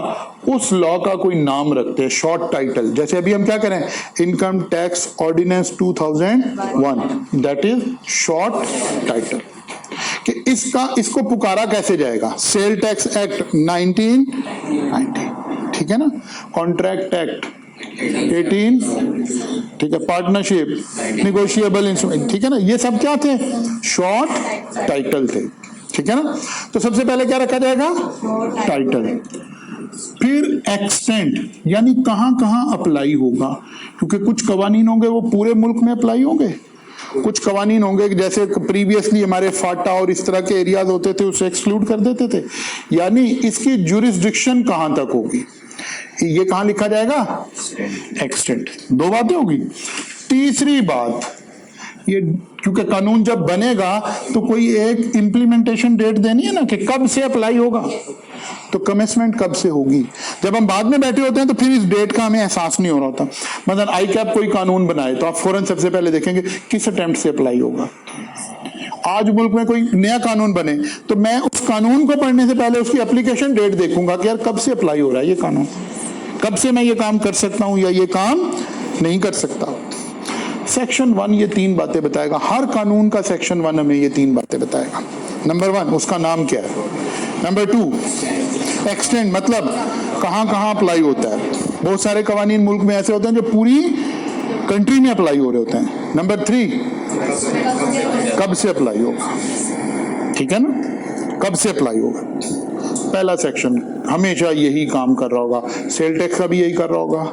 उस लॉ का कोई नाम रखते हैं, शॉर्ट टाइटल। जैसे अभी हम क्या करें, income tax ordinance 2001, that is short title. कि इसको पुकारा कैसे जाएगा। सेल टैक्स एक्ट 1990, ठीक है ना, कॉन्ट्रैक्ट एक्ट 18, ठीक है, पार्टनरशिप, निगोशिएबल इंस्ट्रूमेंट, ठीक है ना, ये सब क्या थे, शॉर्ट टाइटल थे, ठीक है ना। तो सबसे पहले क्या रखा जाएगा, टाइटल। फिर एक्सटेंट, यानी कहां कहां अप्लाई होगा, क्योंकि कुछ कवानीन होंगे वो पूरे मुल्क में अप्लाई होंगे, कुछ कवानीन होंगे जैसे प्रीवियसली हमारे फाटा और इस तरह के एरियाज होते थे उसे एक्सक्लूड कर देते थे, यानी इसकी जुरिस्डिक्शन कहां तक होगी, ये कहां लिखा जाएगा, एक्सटेंट। दो बातें होगी। तीसरी बात, ये क्योंकि कानून जब बनेगा तो कोई एक इम्प्लीमेंटेशन डेट देनी है ना कि कब से अप्लाई होगा, तो कमेंसमेंट कब से होगी। जब हम बाद में बैठे होते हैं तो फिर इस डेट का हमें एहसास नहीं हो रहा होता। मतलब आई कैप कोई कानून बनाए तो आप फौरन सबसे पहले देखेंगे किस अटेम्प्ट से अप्लाई होगा। आज मुल्क में कोई नया कानून बने तो मैं उस कानून को पढ़ने से पहले उसकी एप्लीकेशन डेट देखूंगा कि यार कब से अप्लाई हो रहा है ये कानून, कब से मैं ये काम कर सकता हूं या ये काम नहीं कर सकता। सेक्शन 1 ये 3 बातें बताएगा, हर कानून का सेक्शन 1 हमें ये 3 बातें बताएगा। नंबर 1 उसका नाम क्या है, नंबर 2 एक्सटेंड मतलब कहां कहां अप्लाई होता है। बहुत सारे कवानीन मुल्क में ऐसे होते हैं जो पूरी कंट्री में अप्लाई हो रहे होते हैं। नंबर 3 कब से अप्लाई होगा, ठीक है ना, कब से अप्लाई होगा। पहला सेक्शन हमेशा यही काम कर रहा होगा, सेल टैक्स का भी यही कर रहा होगा,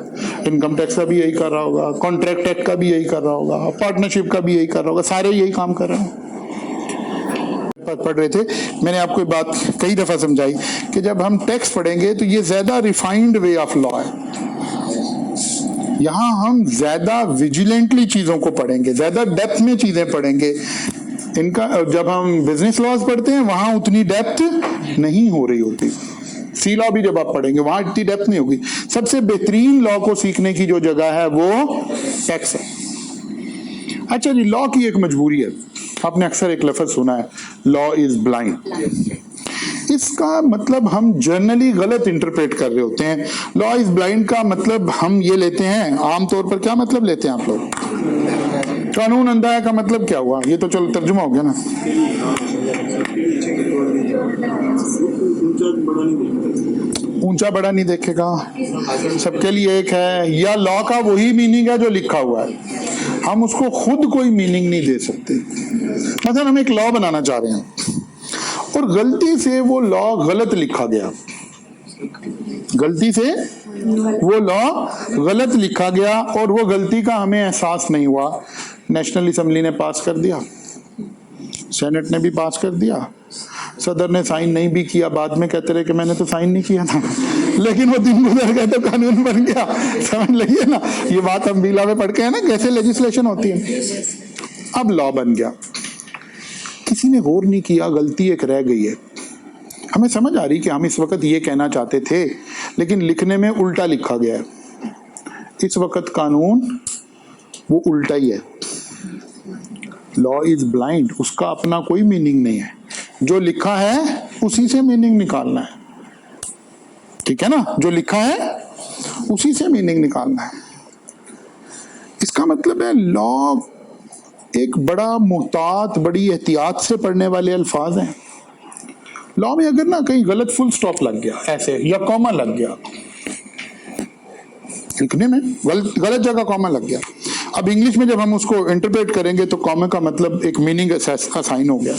इनकम टैक्स का भी यही कर रहा होगा, कॉन्ट्रैक्ट एक्ट का भी यही कर रहा होगा, पार्टनरशिप का भी यही कर रहा होगा, सारे यही काम कर रहे हैं। पढ़ रहे थे, मैंने आपको बात कई दफा समझाई कि जब हम टैक्स पढ़ेंगे तो ये ज्यादा रिफाइंड वे ऑफ लॉ है, यहां हम ज्यादा विजिलेंटली चीजों को पढ़ेंगे, ज्यादा डेप्थ में चीजें पढ़ेंगे। इनका जब हम बिजनेस लॉज पढ़ते हैं वहां उतनी डेप्थ नहीं हो रही होती। सी लॉ भी जब आप पढ़ेंगे वहां इतनी डेप्थ नहीं होगी। सबसे बेहतरीन लॉ को सीखने की जो जगह है वो टैक्स है। अच्छा जी, लॉ की एक मजबूरी है, आपने अक्सर एक लफ्ज सुना है, लॉ इज ब्लाइंड। इसका मतलब हम जनरली गलत इंटरप्रेट कर रहे होते हैं। लॉ इज ब्लाइंड का मतलब हम ये लेते हैं, आमतौर पर क्या मतलब लेते हैं आप लोग, कानून अंधा है का मतलब क्या हुआ, ये तो चलो तर्जुमा हो गया ना, ऊंचा बड़ा नहीं देखेगा, सबके लिए एक है, या लॉ का वही मीनिंग है जो लिखा हुआ है, हम उसको खुद कोई मीनिंग नहीं दे सकते। मतलब हम एक लॉ बनाना चाह रहे हैं और गलती से वो लॉ गलत लिखा गया, गलती से वो लॉ गलत लिखा गया और वो गलती का हमें एहसास नहीं हुआ। नेशनल असेंबली ने पास कर दिया, सेनेट ने भी पास कर दिया, सदर ने साइन नहीं भी किया, बाद में कहते रहे कि मैंने तो साइन नहीं किया था, लेकिन वो दिन गुजर गए तो कानून बन गया। समझ लगी ना, ये बात हम बीला में पढ़ के है ना कैसे लेजिस्लेशन होती है। अब लॉ बन गया, किसी ने गौर नहीं किया, गलती एक रह गई है। हमें समझ आ रही कि हम इस वक्त ये कहना चाहते थे लेकिन लिखने में उल्टा लिखा गया है। इस वक्त कानून वो उल्टा ही है, लॉ इज ब्लाइंड, उसका अपना कोई मीनिंग नहीं है, जो लिखा है उसी से मीनिंग निकालना है, ठीक है ना, जो लिखा है उसी से मीनिंग निकालना है। इसका मतलब है लॉ एक बड़ा मुहतात, बड़ी एहतियात से पढ़ने वाले अल्फाज हैं। लॉ में अगर ना कहीं गलत फुल स्टॉप लग गया ऐसे या कॉमा लग गया, लिखने में गलत जगह कॉमा लग गया, अब इंग्लिश में जब हम उसको इंटरप्रेट करेंगे तो कॉमा का मतलब एक मीनिंग असाइन हो गया,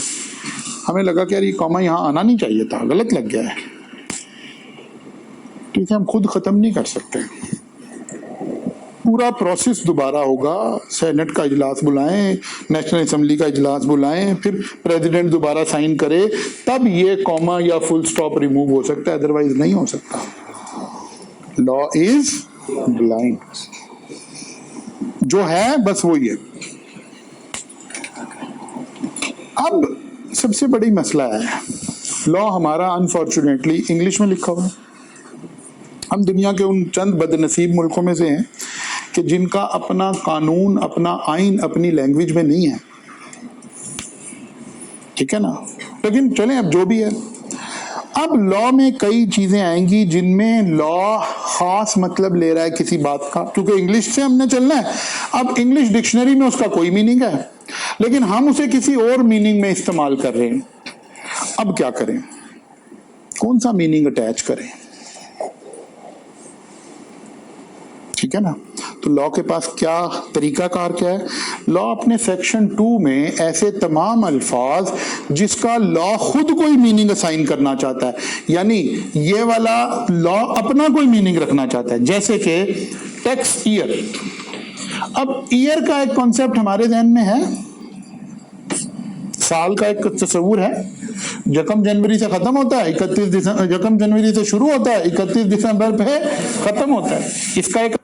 हमें लगा कि यार ये कॉमा यहाँ आना नहीं चाहिए था, गलत लग गया है, ठीक है, हम खुद खत्म नहीं कर सकते, पूरा प्रोसेस दोबारा होगा, सेनेट का इजलास बुलाएं, नेशनल असेंबली का इजलास बुलाएं, फिर प्रेसिडेंट दोबारा साइन करे, तब ये कॉमा या फुल स्टॉप रिमूव हो सकता है, अदरवाइज नहीं हो सकता। लॉ इज ब्लाइंड, जो है बस वही है। अब सबसे बड़ी मसला है, लॉ हमारा अनफॉर्चुनेटली इंग्लिश में लिखा हुआ है। हम दुनिया के उन चंद बदनसीब मुल्कों में से हैं कि जिनका अपना कानून, अपना आइन अपनी लैंग्वेज में नहीं है, ठीक है ना, लेकिन चलें अब जो भी है। अब लॉ में कई चीजें आएंगी जिनमें लॉ खास मतलब ले रहा है किसी बात का, क्योंकि इंग्लिश से हमने चलना है। अब इंग्लिश डिक्शनरी में उसका कोई मीनिंग है लेकिन हम उसे किसी और मीनिंग में इस्तेमाल कर रहे हैं। अब क्या करें, कौन सा मीनिंग अटैच करें? ठीक है ना। तो लॉ के पास क्या तरीकाकार क्या है? लॉ अपने सेक्शन 2 में ऐसे तमाम अल्फाज जिसका लॉ खुद कोई मीनिंग असाइन करना चाहता है, यानी ये वाला लॉ अपना कोई मीनिंग रखना चाहता है, जैसे कि टैक्स ईयर। अब ईयर का एक कॉन्सेप्ट हमारे ध्यान में है, साल का एक तस्वुर है, यकम जनवरी से खत्म होता है, 31 दिसंबर, यकम जनवरी से शुरू होता है, 31 दिसंबर पे खत्म होता है। इसका एक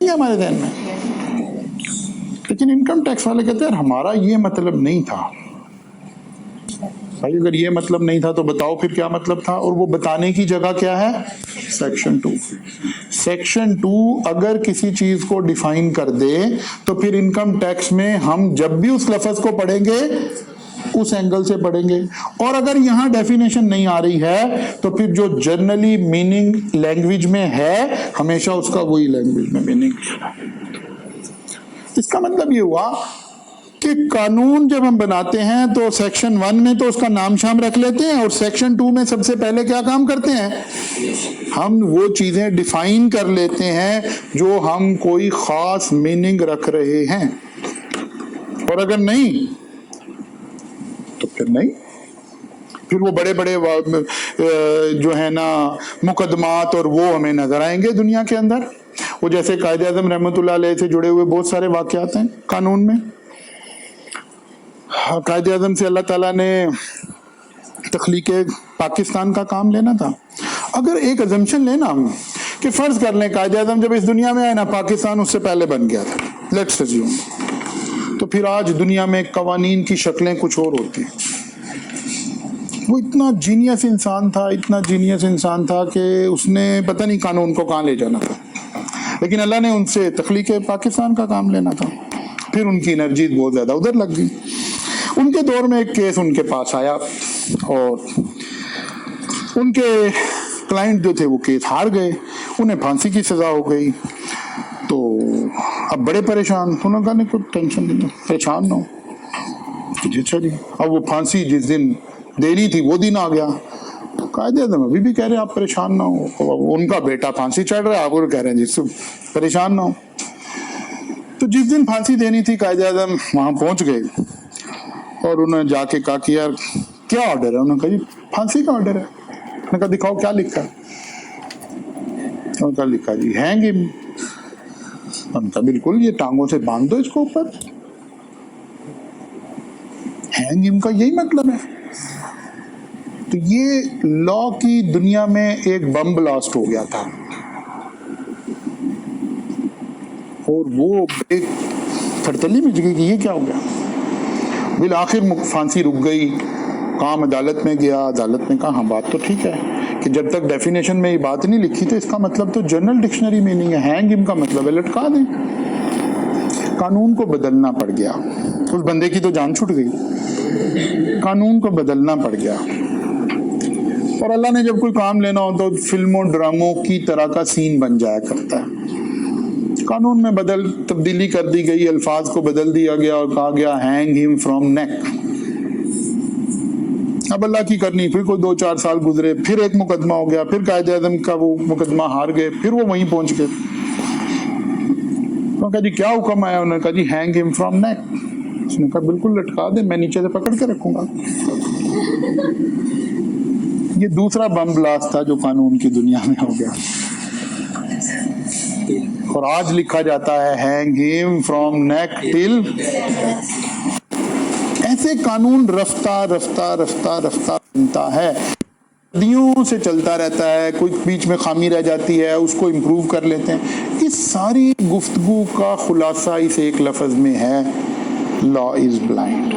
हमारे ध्यान में, लेकिन इनकम टैक्स वाले कहते हैं हमारा ये मतलब नहीं था। भाई अगर ये मतलब नहीं था तो बताओ फिर क्या मतलब था, और वो बताने की जगह क्या है? सेक्शन 2। सेक्शन 2 अगर किसी चीज को डिफाइन कर दे तो फिर इनकम टैक्स में हम जब भी उस लफ्ज को पढ़ेंगे उस एंगल से पढ़ेंगे, और अगर यहां डेफिनेशन नहीं आ रही है तो फिर जो जनरली मीनिंग लैंग्वेज में है हमेशा उसका वही लैंग्वेज में मीनिंग। इसका मतलब ये हुआ कि कानून जब हम बनाते हैं तो सेक्शन 1 में तो उसका नाम शाम रख लेते हैं, और सेक्शन 2 में सबसे पहले क्या काम करते हैं? हम वो चीजें डिफाइन कर लेते हैं जो हम कोई खास मीनिंग रख रहे हैं, और अगर नहीं तो फिर नहीं। फिर वो बड़े बड़े जो है ना मुकदमात और वो हमें नजर आएंगे दुनिया के अंदर। वो जैसे कायदे आज़म रहमतुल्लाह अलैह से जुड़े हुए बहुत सारे वाकयात हैं कानून में। कायदे आज़म से अल्लाह ताला ने तख्लीक पाकिस्तान का काम लेना था। अगर एक अजम्पशन लेना हम कि फर्ज कर लें कायदे आज़म जब इस दुनिया में आए ना पाकिस्तान उससे पहले बन गया था, लेट्स अज्यूम, तो फिर आज दुनिया में कवानीन की शक्लें कुछ और होती हैं। वो इतना जीनियस इंसान था, इतना जीनियस इंसान था कि उसने पता नहीं कानून को कहाँ ले जाना था, लेकिन अल्लाह ने उनसे तख्लीक पाकिस्तान का काम लेना था। फिर उनकी एनर्जी बहुत ज़्यादा उधर लग गई। उनके दौर में एक केस उनके पास आया और उनके क्लाइंट जो थे वो केस हार गए, उन्हें फांसी की सज़ा हो गई। तो अब बड़े परेशान, उन्होंने कहा नहीं कोई टेंशन नहीं, परेशान ना हो। अच्छा जी, अब वो फांसी जिस दिन देनी थी वो दिन आ गया। कायदे आज़म अभी भी कह रहे हैं आप परेशान ना हो, उनका बेटा फांसी चढ़ रहा है, आप वो कह रहे हैं जिससे परेशान ना हो। तो जिस दिन फांसी देनी थी कायदे आज़म वहां पहुंच गए और उन्होंने जाके कहा कि यार क्या ऑर्डर है? उन्होंने कहा जी फांसी का ऑर्डर है। उन्होंने कहा दिखाओ क्या लिखा है? उन्होंने कहा लिखा जी हैंग हिम। उन्होंने कहा बिल्कुल, ये टांगों से बांध दो इसको ऊपर। हैंग हिम का यही मतलब है। तो ये लॉ की दुनिया में एक बम ब्लास्ट हो गया था और वो एक थरथली मच गई कि ये क्या हो गया। बिल आखिर फांसी रुक गई, काम अदालत में गया, अदालत ने कहा हाँ बात तो ठीक है कि जब तक डेफिनेशन में ये बात नहीं लिखी तो इसका मतलब तो जनरल डिक्शनरी मीनिंग है, हैंग हिम का मतलब है लटका दें। कानून को बदलना पड़ गया, उस बंदे की तो जान छूट गई, कानून को बदलना पड़ गया। और अल्लाह ने जब कोई काम लेना हो तो फिल्मों ड्रामों की तरह का सीन बन जाया करता है। कानून में तब्दीली कर दी गई, अल्फाज को बदल दिया गया और कहा गया हैंग हिम फ्रॉम नेक। अब अल्लाह की करनी, फिर कोई 2-4 साल गुजरे, फिर एक मुकदमा हो गया, फिर कायदे आज़म का वो मुकदमा हार गए, फिर वो वहीं पहुंच गए। तो कहा जी क्या हुक्म आया? उन्होंने कहा जी हैंग हिम फ्रॉम नेक। उसने कहा बिल्कुल लटका दे, मैं नीचे से पकड़ के रखूंगा। ये दूसरा बम ब्लास्ट था जो कानून की दुनिया में हो गया, और आज लिखा जाता है hang him from neck till. ऐसे कानून रफ्ता रफ्ता रफ्ता रफ्ता बनता है, सदियों से चलता रहता है, कोई बीच में खामी रह जाती है उसको इम्प्रूव कर लेते हैं। इस सारी गुफ्तगू का खुलासा इस एक लफ्ज में है, लॉ इज ब्लाइंड।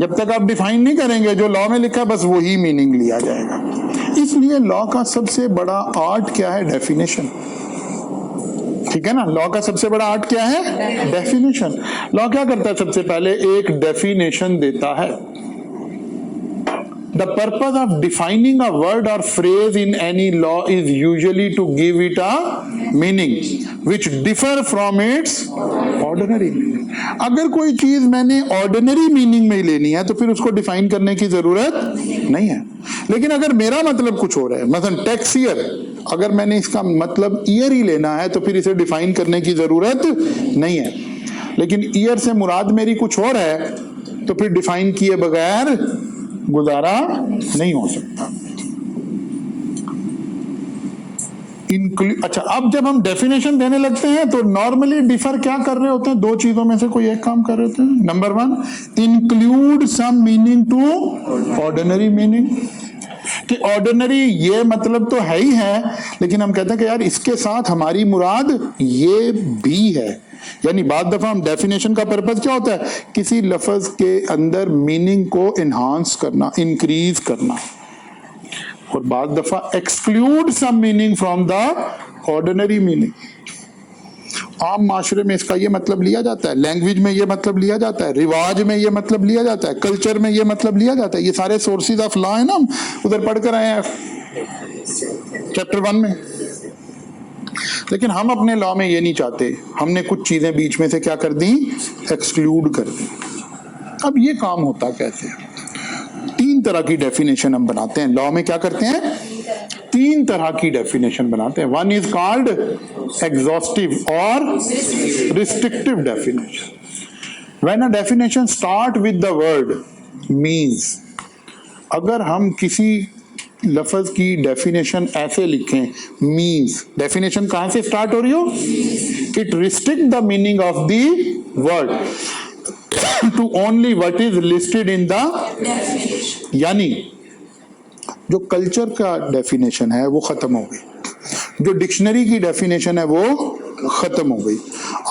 जब तक आप डिफाइन नहीं करेंगे जो लॉ में लिखा है बस वही मीनिंग लिया जाएगा। इसलिए लॉ का सबसे बड़ा आर्ट क्या है? डेफिनेशन। ठीक है ना, लॉ का सबसे बड़ा आर्ट क्या है? डेफिनेशन। लॉ क्या करता है? सबसे पहले एक डेफिनेशन देता है। The purpose of defining a word or phrase in any law is usually to give it a meaning. which differ from its ordinary meaning. अगर कोई चीज मैंने ऑर्डिनरी मीनिंग में ही लेनी है तो फिर उसको डिफाइन करने की जरूरत नहीं है। लेकिन अगर मेरा मतलब कुछ हो रहा है, मतलब टैक्स ईयर, अगर मैंने इसका मतलब ईयर ही लेना है तो फिर इसे डिफाइन करने की जरूरत नहीं है। लेकिन ईयर से मुराद मेरी कुछ और है तो फिर डिफाइन किए बगैर गुजारा नहीं हो सकता। अच्छा, अब जब हम डेफिनेशन देने लगते हैं तो नॉर्मली डिफर क्या कर रहे होते हैं? दो चीजों में से कोई एक काम कर रहे होते हैं। Number one, include some meaning to ordinary meaning, कि ऑर्डिनरी ये मतलब तो है ही है, लेकिन हम कहते हैं कि यार इसके साथ हमारी मुराद ये भी है। यानी बाद दफा हम डेफिनेशन का पर्पस क्या होता है? किसी लफ्ज के अंदर मीनिंग को इनहांस करना, इंक्रीज करना, और बाद दफा exclude some meaning from the ordinary meaning. आम माशरे में इसका ये मतलब लिया जाता है, लैंग्वेज में ये मतलब लिया जाता है, रिवाज में ये मतलब लिया जाता है, कल्चर में ये मतलब लिया जाता है। ये सारे सोर्सेज ऑफ लॉ है ना, हम उधर पढ़ कर आए हैं चैप्टर 1 में। लेकिन हम अपने लॉ में ये नहीं चाहते, हमने कुछ चीजें बीच में से क्या कर दी? एक्सक्लूड कर दी। अब ये काम होता कैसे है? 3 तरह की डेफिनेशन हम बनाते हैं लॉ में। क्या करते हैं? 3 तरह की डेफिनेशन बनाते हैं। वन इज कॉल्ड एग्जॉस्टिव और restrictive definition. When a definition start with the word means, अगर हम किसी लफ्ज की डेफिनेशन ऐसे लिखें, मीन्स, डेफिनेशन कहां से स्टार्ट हो रही हो? It restrict the meaning of the word to only what is listed in the definition. यानी जो कल्चर का डेफिनेशन है वो खत्म हो गई, जो डिक्शनरी की डेफिनेशन है वो खत्म हो गई।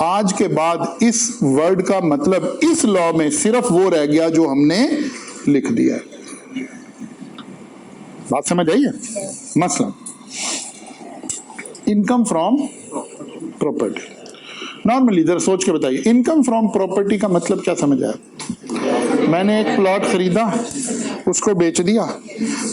आज के बाद इस वर्ड का मतलब इस लॉ में सिर्फ वो रह गया जो हमने लिख दिया है। बात समझ आई है? मसलन इनकम फ्रॉम प्रॉपर्टी, नॉर्मली इधर सोच के बताइए, इनकम फ्रॉम प्रॉपर्टी का मतलब क्या समझ आया? मैंने एक प्लॉट खरीदा, उसको बेच दिया,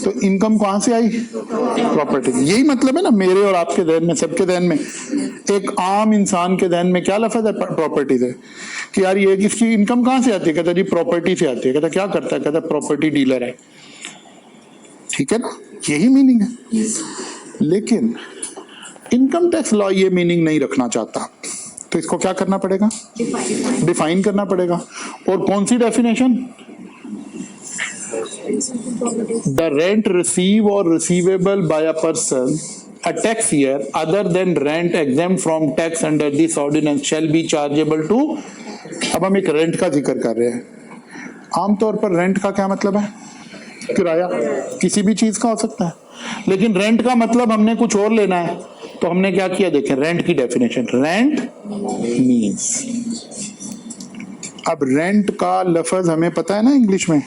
तो इनकम कहां से आई? प्रॉपर्टी। यही मतलब है ना मेरे और आपके ध्यान में, सबके ध्यान में। एक आम इंसान के ध्यान में क्या लफ्ज है प्रॉपर्टी से? कि यार ये किसकी इनकम कहां से आती है? कहता जी प्रॉपर्टी से आती है। कहता क्या करता है? कहता प्रॉपर्टी डीलर है। ठीक है ना, यही मीनिंग है। लेकिन इनकम टैक्स लॉ ये मीनिंग नहीं रखना चाहता, तो इसको क्या करना पड़ेगा? डिफाइन करना पड़ेगा। और कौन सी डेफिनेशन? द रेंट रिसीव और receivable by a person a tax year other than rent exempt from tax under this ordinance shall be chargeable to. अब हम एक रेंट का जिक्र कर रहे हैं। आमतौर पर रेंट का क्या मतलब है? किराया। किसी भी चीज का हो सकता है, लेकिन रेंट का मतलब हमने कुछ और लेना है, तो हमने क्या किया? देखें रेंट की डेफिनेशन, रेंट मीन्स। अब रेंट का लफ्ज हमें पता है ना इंग्लिश में,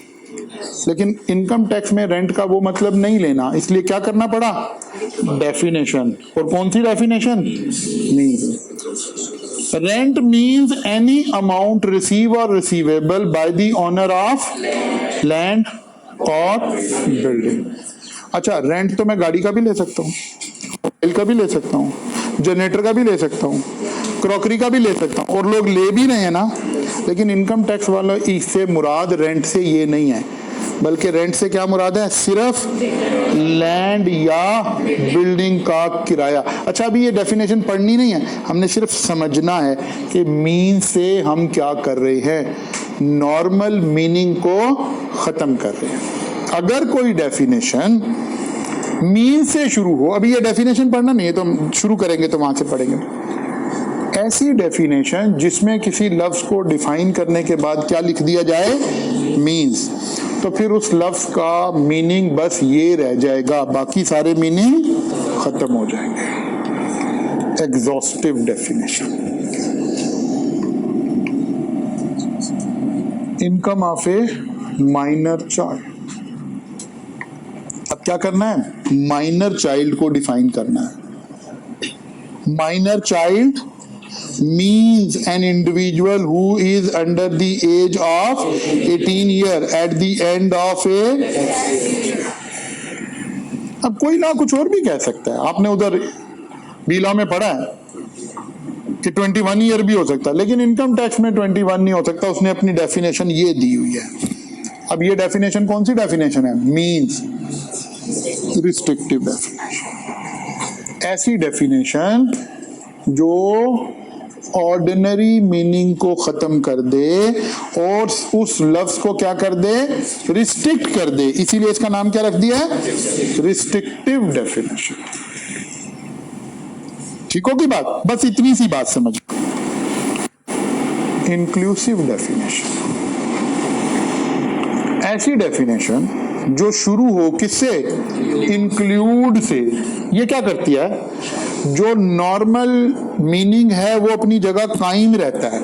लेकिन इनकम टैक्स में रेंट का वो मतलब नहीं लेना, इसलिए क्या करना पड़ा? डेफिनेशन। और कौन सी definition? Means. Rent means any amount receive और receivable by the owner of land or building. अच्छा, रेंट तो मैं गाड़ी का भी ले सकता हूँ, मोबाइल का भी ले सकता हूँ, जनरेटर का भी ले सकता हूँ, क्रॉकरी का भी ले सकता हूँ, और लोग ले भी रहे हैं ना। लेकिन इनकम टैक्स वाला इससे मुराद रेंट से ये नहीं है, बल्कि रेंट से क्या मुराद है? सिर्फ लैंड या बिल्डिंग का किराया। अच्छा, अभी ये डेफिनेशन पढ़नी नहीं है, हमने सिर्फ समझना है कि मीन से हम क्या कर रहे हैं, नॉर्मल मीनिंग को खत्म कर रहे हैं। अगर कोई डेफिनेशन मीन से शुरू हो, अभी ये डेफिनेशन पढ़ना नहीं है तो हम शुरू करेंगे तो वहां से पढ़ेंगे, ऐसी डेफिनेशन जिसमें किसी लफ्ज को डिफाइन करने के बाद क्या लिख दिया जाए? मीन्स, तो फिर उस लफ्ज का मीनिंग बस ये रह जाएगा, बाकी सारे मीनिंग खत्म हो जाएंगे। Exhaustive definition. Income of A minor child. अब क्या करना है? माइनर चाइल्ड को डिफाइन करना है। Minor child means an individual who is under the age of 18 year at the end of a। अब कोई ना कुछ और भी कह सकता है, आपने उधर बीला में पढ़ा है कि 21 ईयर भी हो सकता है, लेकिन इनकम टैक्स में 21 नहीं हो सकता, उसने अपनी डेफिनेशन ये दी हुई है। अब ये डेफिनेशन कौन सी डेफिनेशन है? Means restrictive definition. ऐसी डेफिनेशन जो ऑर्डिनरी मीनिंग को खत्म कर दे और उस लफ्ज को क्या कर दे? रिस्ट्रिक्ट कर दे। इसीलिए इसका नाम क्या रख दिया है? Restrictive definition. ठीक होगी बात? बस इतनी सी बात समझ। इंक्लूसिव डेफिनेशन, ऐसी डेफिनेशन जो शुरू हो किससे? इंक्लूड से। ये क्या करती है? जो नॉर्मल मीनिंग है वो अपनी जगह कायम रहता है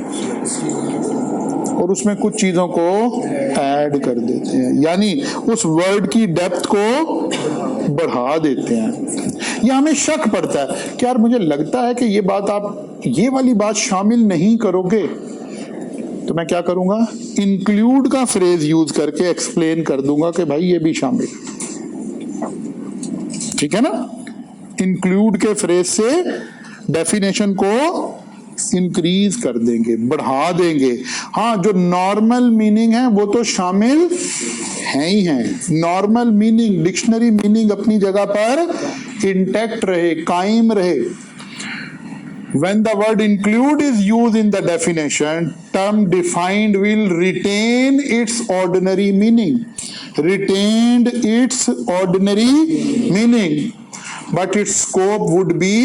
और उसमें कुछ चीजों को ऐड कर देते हैं, यानी उस वर्ड की डेप्थ को बढ़ा देते हैं। या हमें शक पड़ता है कि यार मुझे लगता है कि ये बात आप ये वाली बात शामिल नहीं करोगे, तो मैं क्या करूंगा? इंक्लूड का फ्रेज यूज करके एक्सप्लेन कर दूंगा कि भाई ये भी शामिल। ठीक है ना? इंक्लूड के फ्रेज से डेफिनेशन को इंक्रीज कर देंगे, बढ़ा देंगे। हाँ, जो नॉर्मल मीनिंग है वो तो शामिल है ही है। नॉर्मल मीनिंग, डिक्शनरी मीनिंग अपनी जगह पर इंटैक्ट रहे, कायम रहे। When the word include is used in the definition, term defined will retain its ordinary meaning. Retained its ordinary meaning, but its scope would be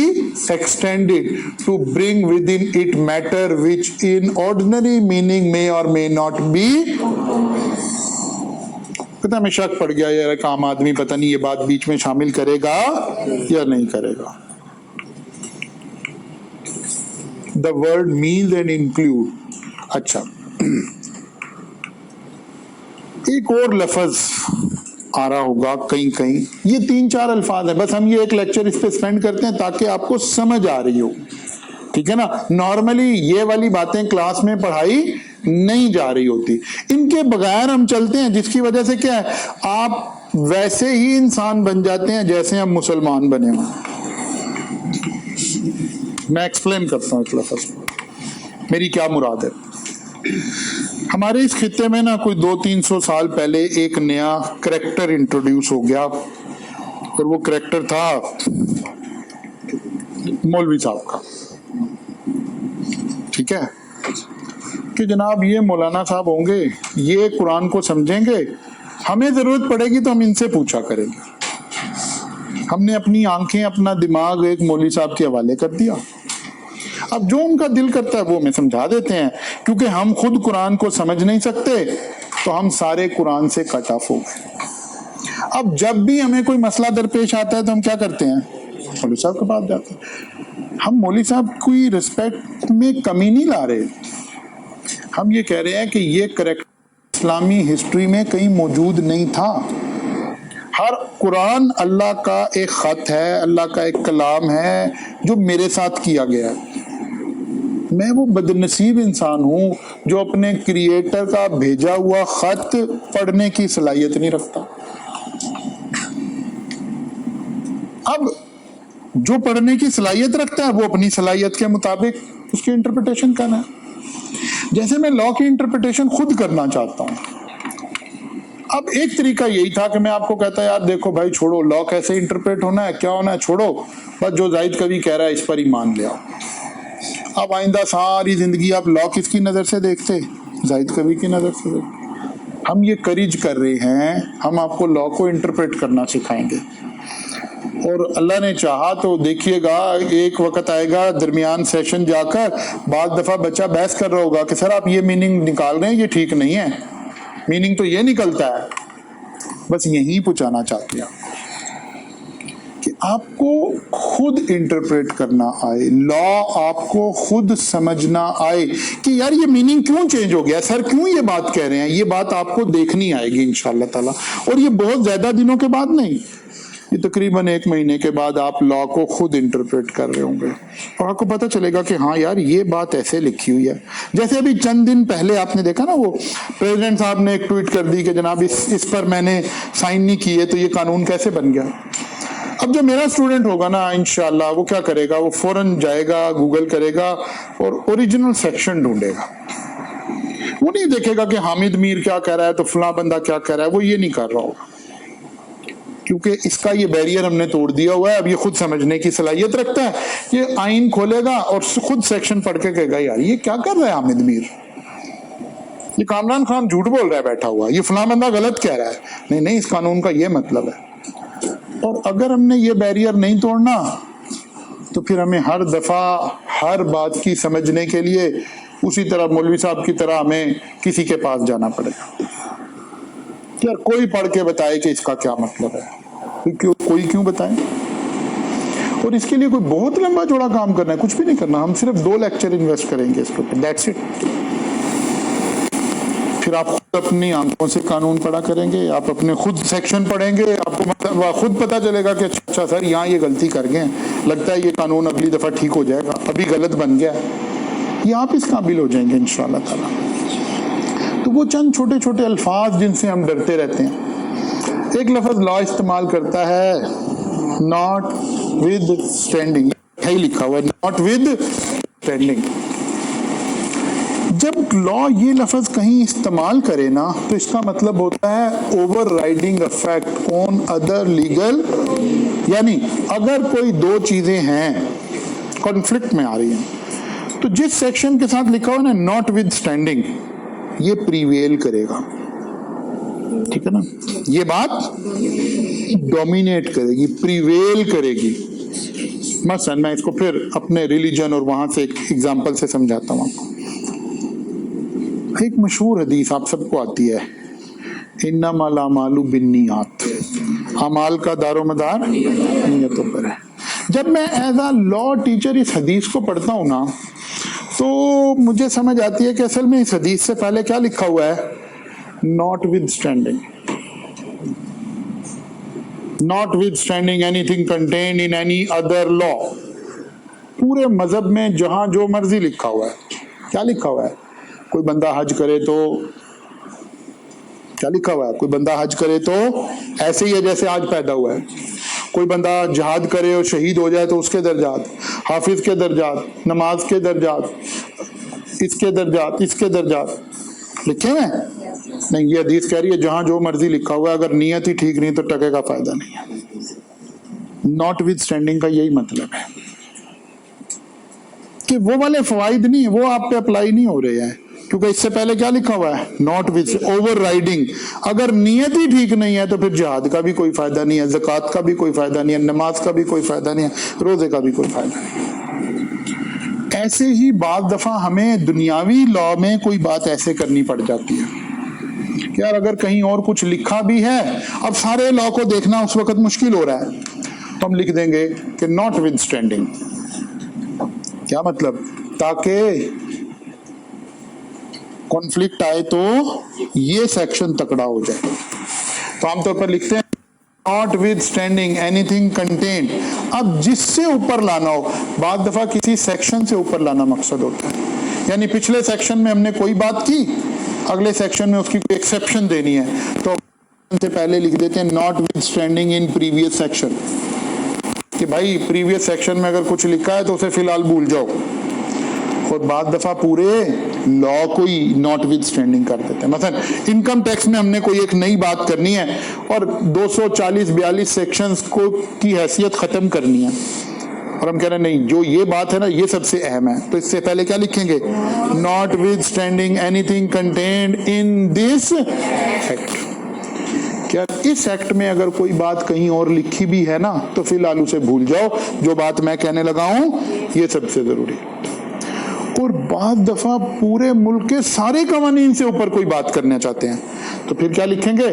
extended to bring within it matter which in ordinary meaning may or may not be. पता हमें शक पड़ गया यार, एक आम आदमी पता नहीं ये बात बीच में शामिल करेगा या नहीं करेगा। The word means and include। अच्छा, एक और लफ्ज आ रहा होगा कहीं कहीं, ये 3-4 अल्फाज हैं, बस हम ये एक लेक्चर इस पे स्पेंड करते हैं ताकि आपको समझ आ रही हो। ठीक है ना? नॉर्मली ये वाली बातें क्लास में पढ़ाई नहीं जा रही होती, इनके बगैर हम चलते हैं, जिसकी वजह से क्या है, आप वैसे ही इंसान बन जाते हैं जैसे हम मुसलमान बने हों। मैं एक्सप्लेन करता हूँ इस लफ्ज़ को, मेरी क्या मुराद है। हमारे इस खित्ते में ना कोई 200-300 साल पहले एक नया करैक्टर इंट्रोड्यूस हो गया, और वो करैक्टर था मौलवी साहब का। ठीक है कि जनाब ये मौलाना साहब होंगे, ये कुरान को समझेंगे, हमें जरूरत पड़ेगी तो हम इनसे पूछा करेंगे। हमने अपनी आंखें, अपना दिमाग एक मौलवी साहब के हवाले कर दिया। अब जो उनका दिल करता है वो हमें समझा देते हैं, क्योंकि हम खुद कुरान को समझ नहीं सकते तो हम सारे कुरान से कट ऑफ हो गए। अब जब भी हमें कोई मसला दरपेश आता है तो हम क्या करते हैं? मौलवी साहब के पास जाते हैं। हम मौलवी साहब की रिस्पेक्ट में कमी नहीं ला रहे, हम ये कह रहे हैं कि ये करेक्ट इस्लामी हिस्ट्री में कहीं मौजूद नहीं था। हर कुरान अल्लाह का एक खत है, अल्लाह का एक कलाम है जो मेरे साथ किया गया है। मैं वो बदनसीब इंसान हूं जो अपने क्रिएटर का भेजा हुआ खत पढ़ने की सलाहियत नहीं रखता। अब जो पढ़ने की सलाहियत रखता है वो अपनी सलाहियत के मुताबिक उसकी इंटरप्रिटेशन करना है। जैसे मैं लॉ की इंटरप्रिटेशन खुद करना चाहता हूं। अब एक तरीका यही था कि मैं आपको कहता यार देखो भाई छोड़ो, लॉ कैसे इंटरप्रेट होना है, क्या होना है, छोड़ो, बस जो जाहिद कवि कह रहा है इस पर ही मान ले आओ। अब आइंदा सारी जिंदगी आप लॉ किसकी नजर से देखते? जाहिद कवि की नजर से देखते। हम ये करीज कर रहे हैं, हम आपको लॉ को इंटरप्रेट करना सिखाएंगे, और अल्लाह ने चाहा तो देखिएगा एक वक्त आएगा दरमियान सेशन जाकर बाद दफा बच्चा बहस कर रहा होगा कि सर आप ये मीनिंग निकाल रहे हैं, ये ठीक नहीं है, मीनिंग तो ये निकलता है। बस यही पहुंचाना चाहते हैं कि आपको खुद इंटरप्रेट करना आए, लॉ आपको खुद समझना आए कि यार ये मीनिंग क्यों चेंज हो गया, सर क्यों ये बात कह रहे हैं। ये बात आपको देखनी आएगी इंशाअल्लाह ताला, और ये बहुत ज्यादा दिनों के बाद नहीं, ये तकरीबन 1 महीने के बाद आप लॉ को खुद इंटरप्रेट कर रहे होंगे और आपको पता चलेगा कि हाँ यार ये बात ऐसे लिखी हुई है। जैसे अभी चंद दिन पहले आपने देखा ना, वो प्रेसिडेंट साहब ने एक ट्वीट कर दी कि जनाब इस पर मैंने साइन नहीं किए तो ये कानून कैसे बन गया। अब जो मेरा स्टूडेंट होगा ना इंशाल्लाह वो क्या करेगा, वो फौरन जाएगा गूगल करेगा और ओरिजिनल सेक्शन ढूंढेगा। वो नहीं देखेगा कि हामिद मीर क्या कह रहा है तो फला बंदा क्या कह रहा है, वो ये नहीं कर रहा होगा, क्योंकि इसका ये बैरियर हमने तोड़ दिया हुआ है। अब ये खुद समझने की सलाहियत रखता है, ये आइन खोलेगा और खुद सेक्शन पढ़ के कहेगा यार ये क्या कर रहा है हामिद मीर, ये कामरान खान झूठ बोल रहा है बैठा हुआ, ये फला बंदा गलत कह रहा है, नहीं नहीं इस कानून का ये मतलब है। और अगर हमने ये बैरियर नहीं तोड़ना तो फिर हमें हर दफा हर बात की समझने के लिए उसी तरह मौलवी साहब की तरह हमें किसी के पास जाना पड़ेगा, यार कोई पढ़ के बताए कि इसका क्या मतलब है, कोई क्यों बताए। और इसके लिए कोई बहुत लंबा चौड़ा काम करना है, कुछ भी नहीं करना, हम सिर्फ 2 लेक्चर इन्वेस्ट करेंगे इस पर, दैट्स इट। फिर आप खुद अपनी आंखों से कानून पढ़ा करेंगे, आप अपने खुद सेक्शन पढ़ेंगे, आपको मतलब खुद पता चलेगा कि अच्छा सर यहाँ ये गलती कर गए, लगता है ये कानून अगली दफा ठीक हो जाएगा, अभी गलत बन गया, ये आप इस काबिल हो जाएंगे इंशाअल्लाह ताला। तो वो चंद छोटे छोटे अल्फाज जिनसे हम डरते रहते हैं। एक लफ्ज लॉ इस्तेमाल करता है नॉट विद स्टैंडिंग, है ही लिखा हुआ है नॉट विद स्टैंडिंग। जब लॉ ये लफ्ज कहीं इस्तेमाल करे ना तो इसका मतलब होता है over riding effect on other legal, यानी अगर कोई 2 चीजें हैं कॉन्फ्लिक्ट में आ रही हैं तो जिस सेक्शन के साथ लिखा हुआ ना नॉट विद स्टैंडिंग ये प्रीवेल करेगा, ठीक है ना, ये बात डोमिनेट करेगी, प्रीवेल करेगी। मसलन मैं इसको फिर अपने रिलीजन और वहां से एक एग्जांपल से समझाता हूँ आपको। एक मशहूर हदीस आप सबको आती है, इन्नमल अमालु बिन्नियात, अमाल का दारोमदार नियतों पर है। जब मैं एज अ लॉ टीचर इस हदीस को पढ़ता हूँ ना तो मुझे समझ आती है कि असल में इस हदीस से पहले क्या लिखा हुआ है, not with standing, not with standing anything contained in any other law. पूरे मजहब में जहां जो मर्जी लिखा हुआ है, क्या लिखा हुआ है, कोई बंदा हज करे तो क्या लिखा हुआ है, कोई बंदा हज करे तो ऐसे ही है जैसे आज पैदा हुआ है, कोई बंदा जिहाद करे और शहीद हो जाए तो उसके दर्जात, हाफिज के दर्जात, नमाज के दर्जात, इसके दर्जात, इसके दर्जात लिखे हुए हैं। नहीं, ये हदीस कह रही है जहां जो मर्जी लिखा हुआ है, अगर नियत ही ठीक नहीं तो टके का फायदा नहीं है। नॉट विद स्टैंडिंग का यही मतलब है कि वो वाले फवाइद नहीं, वो आप पे अप्लाई नहीं हो रहे हैं, क्योंकि इससे पहले क्या लिखा हुआ है, नॉट विद ओवर राइडिंग। अगर नियत ही ठीक नहीं है तो फिर जिहाद का भी कोई फायदा नहीं है, ज़कात का भी कोई फायदा नहीं है, नमाज का भी कोई फायदा नहीं है, रोजे का भी कोई फायदा नहीं है। ऐसे ही बात दफा हमें दुनियावी लॉ में कोई बात ऐसे करनी पड़ जाती है कि यार अगर कहीं और कुछ लिखा भी है, अब सारे लॉ को देखना उस वक्त मुश्किल हो रहा है, तो हम लिख देंगे कि नॉट विद स्टैंडिंग। क्या मतलब, ताकि कॉन्फ्लिक्ट आए तो ये सेक्शन तकड़ा हो जाए। तो आमतौर पर लिखते हैं not with standing anything contained. अब जिससे ऊपर लाना हो, बाद दफा किसी सेक्शन से ऊपर लाना मकसद होता है, यानी पिछले सेक्शन में हमने कोई बात की, अगले सेक्शन में उसकी कोई एक्सेप्शन देनी है, तो से पहले लिख देते हैं not with standing in previous section, कि भाई प्रीवियस सेक्शन में अगर कुछ लिखा है तो उसे फिलहाल भूल जाओ। और बाद दफा पूरे लॉ को ही नॉट विद स्टैंडिंग कर देते हैं। मतलब इनकम टैक्स में हमने कोई एक नई बात करनी है और 240-42 सेक्शंस को की हैसियत खत्म करनी है, और हम कह रहे हैं नहीं, जो ये बात है ना ये सबसे अहम है, तो इससे पहले क्या लिखेंगे, not with standing anything contained in this act. क्या इस एक्ट में अगर कोई बात कहीं और लिखी भी है ना तो फिलहाल उसे भूल जाओ, जो बात मैं कहने लगा हूं ये सबसे जरूरी है। और बाद दफा पूरे मुल्क के सारे कवानीन से ऊपर कोई बात करना चाहते हैं तो फिर क्या लिखेंगे,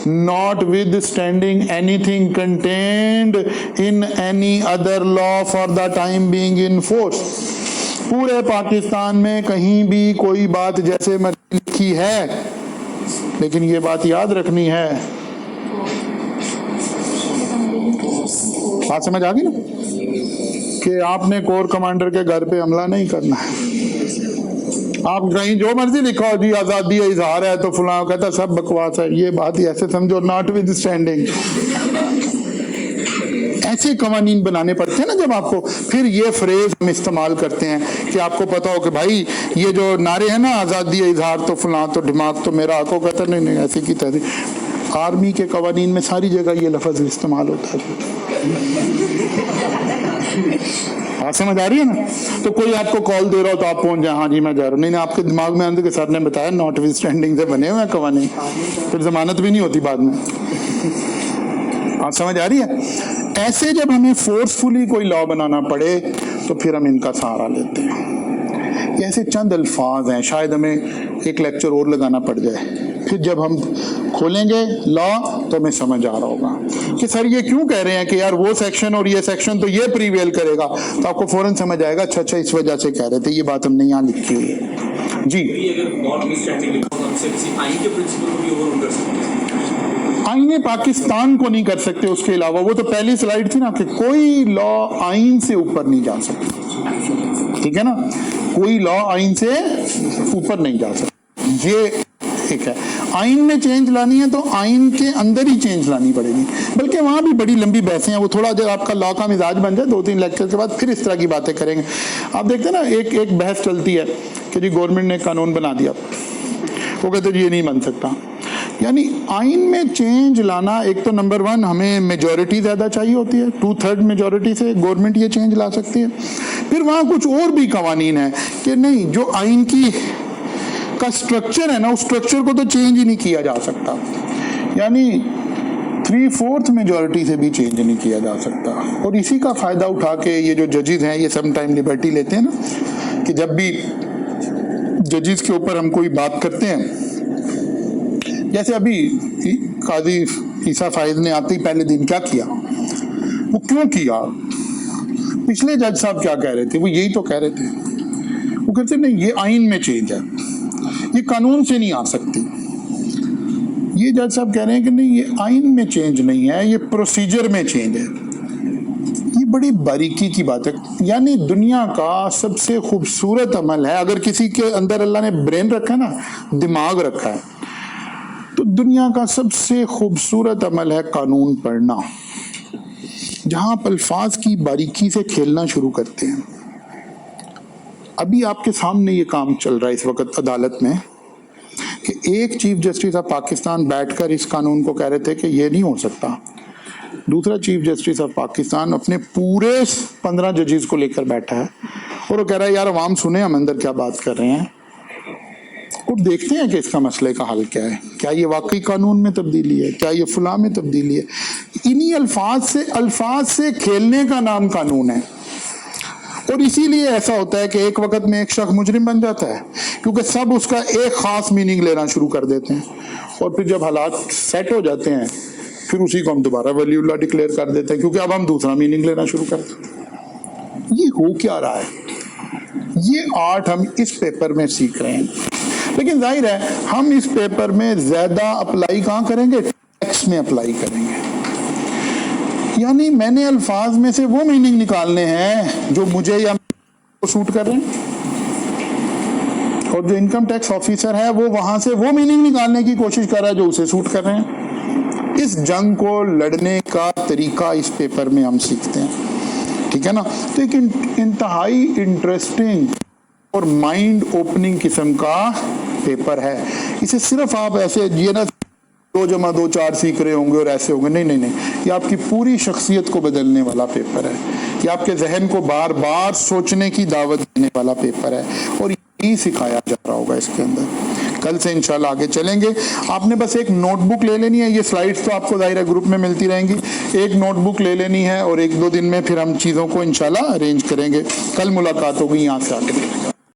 not with standing anything contained in any other law for the time being in force. पूरे पाकिस्तान में कहीं भी कोई बात जैसे मर्जी लिखी है, लेकिन ये बात याद रखनी है, बात समझ आ गई ना, कि आपने कोर कमांडर के घर पे हमला नहीं करना है। आप कहीं जो मर्जी लिखा हो जी आजादी है, इजहार है, तो फुला कहता सब बकवास है, ये बात ही ऐसे समझो नॉट विद स्टैंडिंग। ऐसे कवानीन बनाने पड़ते हैं ना जब आपको, फिर ये फ्रेज हम इस्तेमाल करते हैं कि आपको पता हो कि भाई ये जो नारे हैं ना, आज़ादी इजहार तो फलां तो दिमाग तो मेरा, आंखों कहता नहीं नहीं ऐसे की तहरी। आर्मी के कवानीन में सारी जगह ये लफ्ज़ इस्तेमाल होता है। हाँ समझ आ रही है ना। तो कोई आपको कॉल दे रहा हो तो आप पहुंच जाए, हाँ जी मैं जा रहा हूँ, नहीं आपके दिमाग में अंदर के सर ने बताया नॉट विद स्टैंडिंग से बने हुए हैं कवानीन, फिर जमानत भी नहीं होती बाद में। हाँ समझ आ रही है। ऐसे जब हमें फोर्सफुली कोई लॉ बनाना पड़े तो फिर हम इनका सहारा लेते हैं। ये ऐसे चंद अल्फाज हैं, शायद हमें एक लेक्चर और लगाना पड़ जाए, फिर जब हम खोलेंगे लॉ तो हमें समझ आ रहा होगा कि सर ये क्यों कह रहे हैं कि यार वो सेक्शन और ये सेक्शन तो ये प्रीवेल करेगा, तो आपको फौरन समझ आएगा अच्छा अच्छा इस वजह से कह रहे थे, ये बात हमने यहाँ लिखी हुई है जी। आईने पाकिस्तान को नहीं कर सकते, उसके अलावा वो तो पहली स्लाइड थी ना कि कोई लॉ आइन से ऊपर नहीं जा सकता, ठीक है ना, कोई लॉ आइन से ऊपर नहीं जा सकता। ये ठीक है, आइन में चेंज लानी है तो आइन के अंदर ही चेंज लानी पड़ेगी, बल्कि वहां भी बड़ी लंबी बहसें हैं, वो थोड़ा जब आपका लॉ का मिजाज बन जाए 2-3 लेक्चर के बाद फिर इस तरह की बातें करेंगे। आप देखते हैं ना एक बहस चलती है कि जी गवर्नमेंट ने कानून बना दिया, वो कहते ये नहीं बन सकता। यानी आइन में चेंज लाना, एक तो नंबर 1 हमें मेजॉरिटी ज़्यादा चाहिए होती है, 2/3 मेजॉरिटी से गवर्नमेंट ये चेंज ला सकती है। फिर वहाँ कुछ और भी कवानीन है कि नहीं, जो आइन की का स्ट्रक्चर है ना, उस स्ट्रक्चर को तो चेंज ही नहीं किया जा सकता, यानी 3/4 मेजॉरिटी से भी चेंज नहीं किया जा सकता। और इसी का फ़ायदा उठा के ये जो जजेस हैं ये सम टाइम लिबर्टी लेते हैं ना, कि जब भी जजेस के ऊपर हम कोई बात करते हैं, जैसे अभी काजी ईसा फाइज ने आते ही पहले दिन क्या किया, वो क्यों किया, पिछले जज साहब क्या कह रहे थे, वो यही तो कह रहे थे, वो कहते नहीं ये आइन में चेंज है, ये कानून से नहीं आ सकती। ये जज साहब कह रहे हैं कि नहीं ये आइन में चेंज नहीं है, ये प्रोसीजर में चेंज है। ये बड़ी बारीकी की बात है, यानी दुनिया का सबसे खूबसूरत अमल है, अगर किसी के अंदर अल्लाह ने ब्रेन रखा है ना, दिमाग रखा है, तो दुनिया का सबसे खूबसूरत अमल है कानून पढ़ना, जहां आप अल्फाज की बारीकी से खेलना शुरू करते हैं। अभी आपके सामने ये काम चल रहा है इस वक्त अदालत में कि एक चीफ जस्टिस ऑफ पाकिस्तान बैठकर इस कानून को कह रहे थे कि ये नहीं हो सकता, दूसरा चीफ जस्टिस ऑफ पाकिस्तान अपने पूरे 15 जजेस को लेकर बैठा है और वो कह रहा है यार अवाम सुने हम अंदर क्या बात कर रहे हैं, और देखते हैं कि इसका मसले का हल क्या है, क्या ये वाकई कानून में तब्दीली है, क्या ये फुला में तब्दीली है। इन्हीं अल्फाज से खेलने का नाम कानून है। और इसीलिए ऐसा होता है कि एक वक्त में एक शख्स मुजरिम बन जाता है, क्योंकि सब उसका एक खास मीनिंग लेना शुरू कर देते हैं, और फिर जब हालात सेट हो जाते हैं फिर उसी को हम दोबारा वलीउल्लाह डिक्लेयर कर देते हैं, क्योंकि अब हम दूसरा मीनिंग लेना शुरू करते हैं। ये हो क्या रहा है, ये आर्ट हम इस पेपर में सीख रहे हैं, लेकिन जाहिर है हम इस पेपर में ज्यादा अप्लाई कहाँ करेंगे, टेक्स्ट में अप्लाई करेंगे। यानी मैंने अल्फाज में से वो मीनिंग निकालने हैं जो मुझे या सूट कर रहे हैं, और जो इनकम टैक्स ऑफिसर है वो वहां से वो मीनिंग निकालने की कोशिश कर रहा है जो उसे सूट कर रहे हैं। इस जंग को लड़ने का तरीका इस पेपर में हम सीखते हैं, ठीक है ना। तो एक इंतहाई इंटरेस्टिंग और माइंड ओपनिंग किस्म का पेपर है। इसे सिर्फ आप ऐसे ये ना 2+2=4 सीख रहे होंगे और ऐसे होंगे, नहीं नहीं नहीं, ये आपकी पूरी शख्सियत को बदलने वाला पेपर है, ये आपके जहन को बार बार सोचने की दावत देने वाला पेपर है, और यही सिखाया जा रहा होगा इसके अंदर। कल से इंशाल्लाह आगे चलेंगे। आपने बस एक नोटबुक ले लेनी है, ये स्लाइड्स तो आपको ज़ाहिर है ग्रुप में मिलती रहेंगी, एक नोटबुक ले लेनी है और 1-2 दिन में फिर हम चीज़ों को इंशाल्लाह अरेंज करेंगे। कल मुलाकात होगी यहाँ से आके।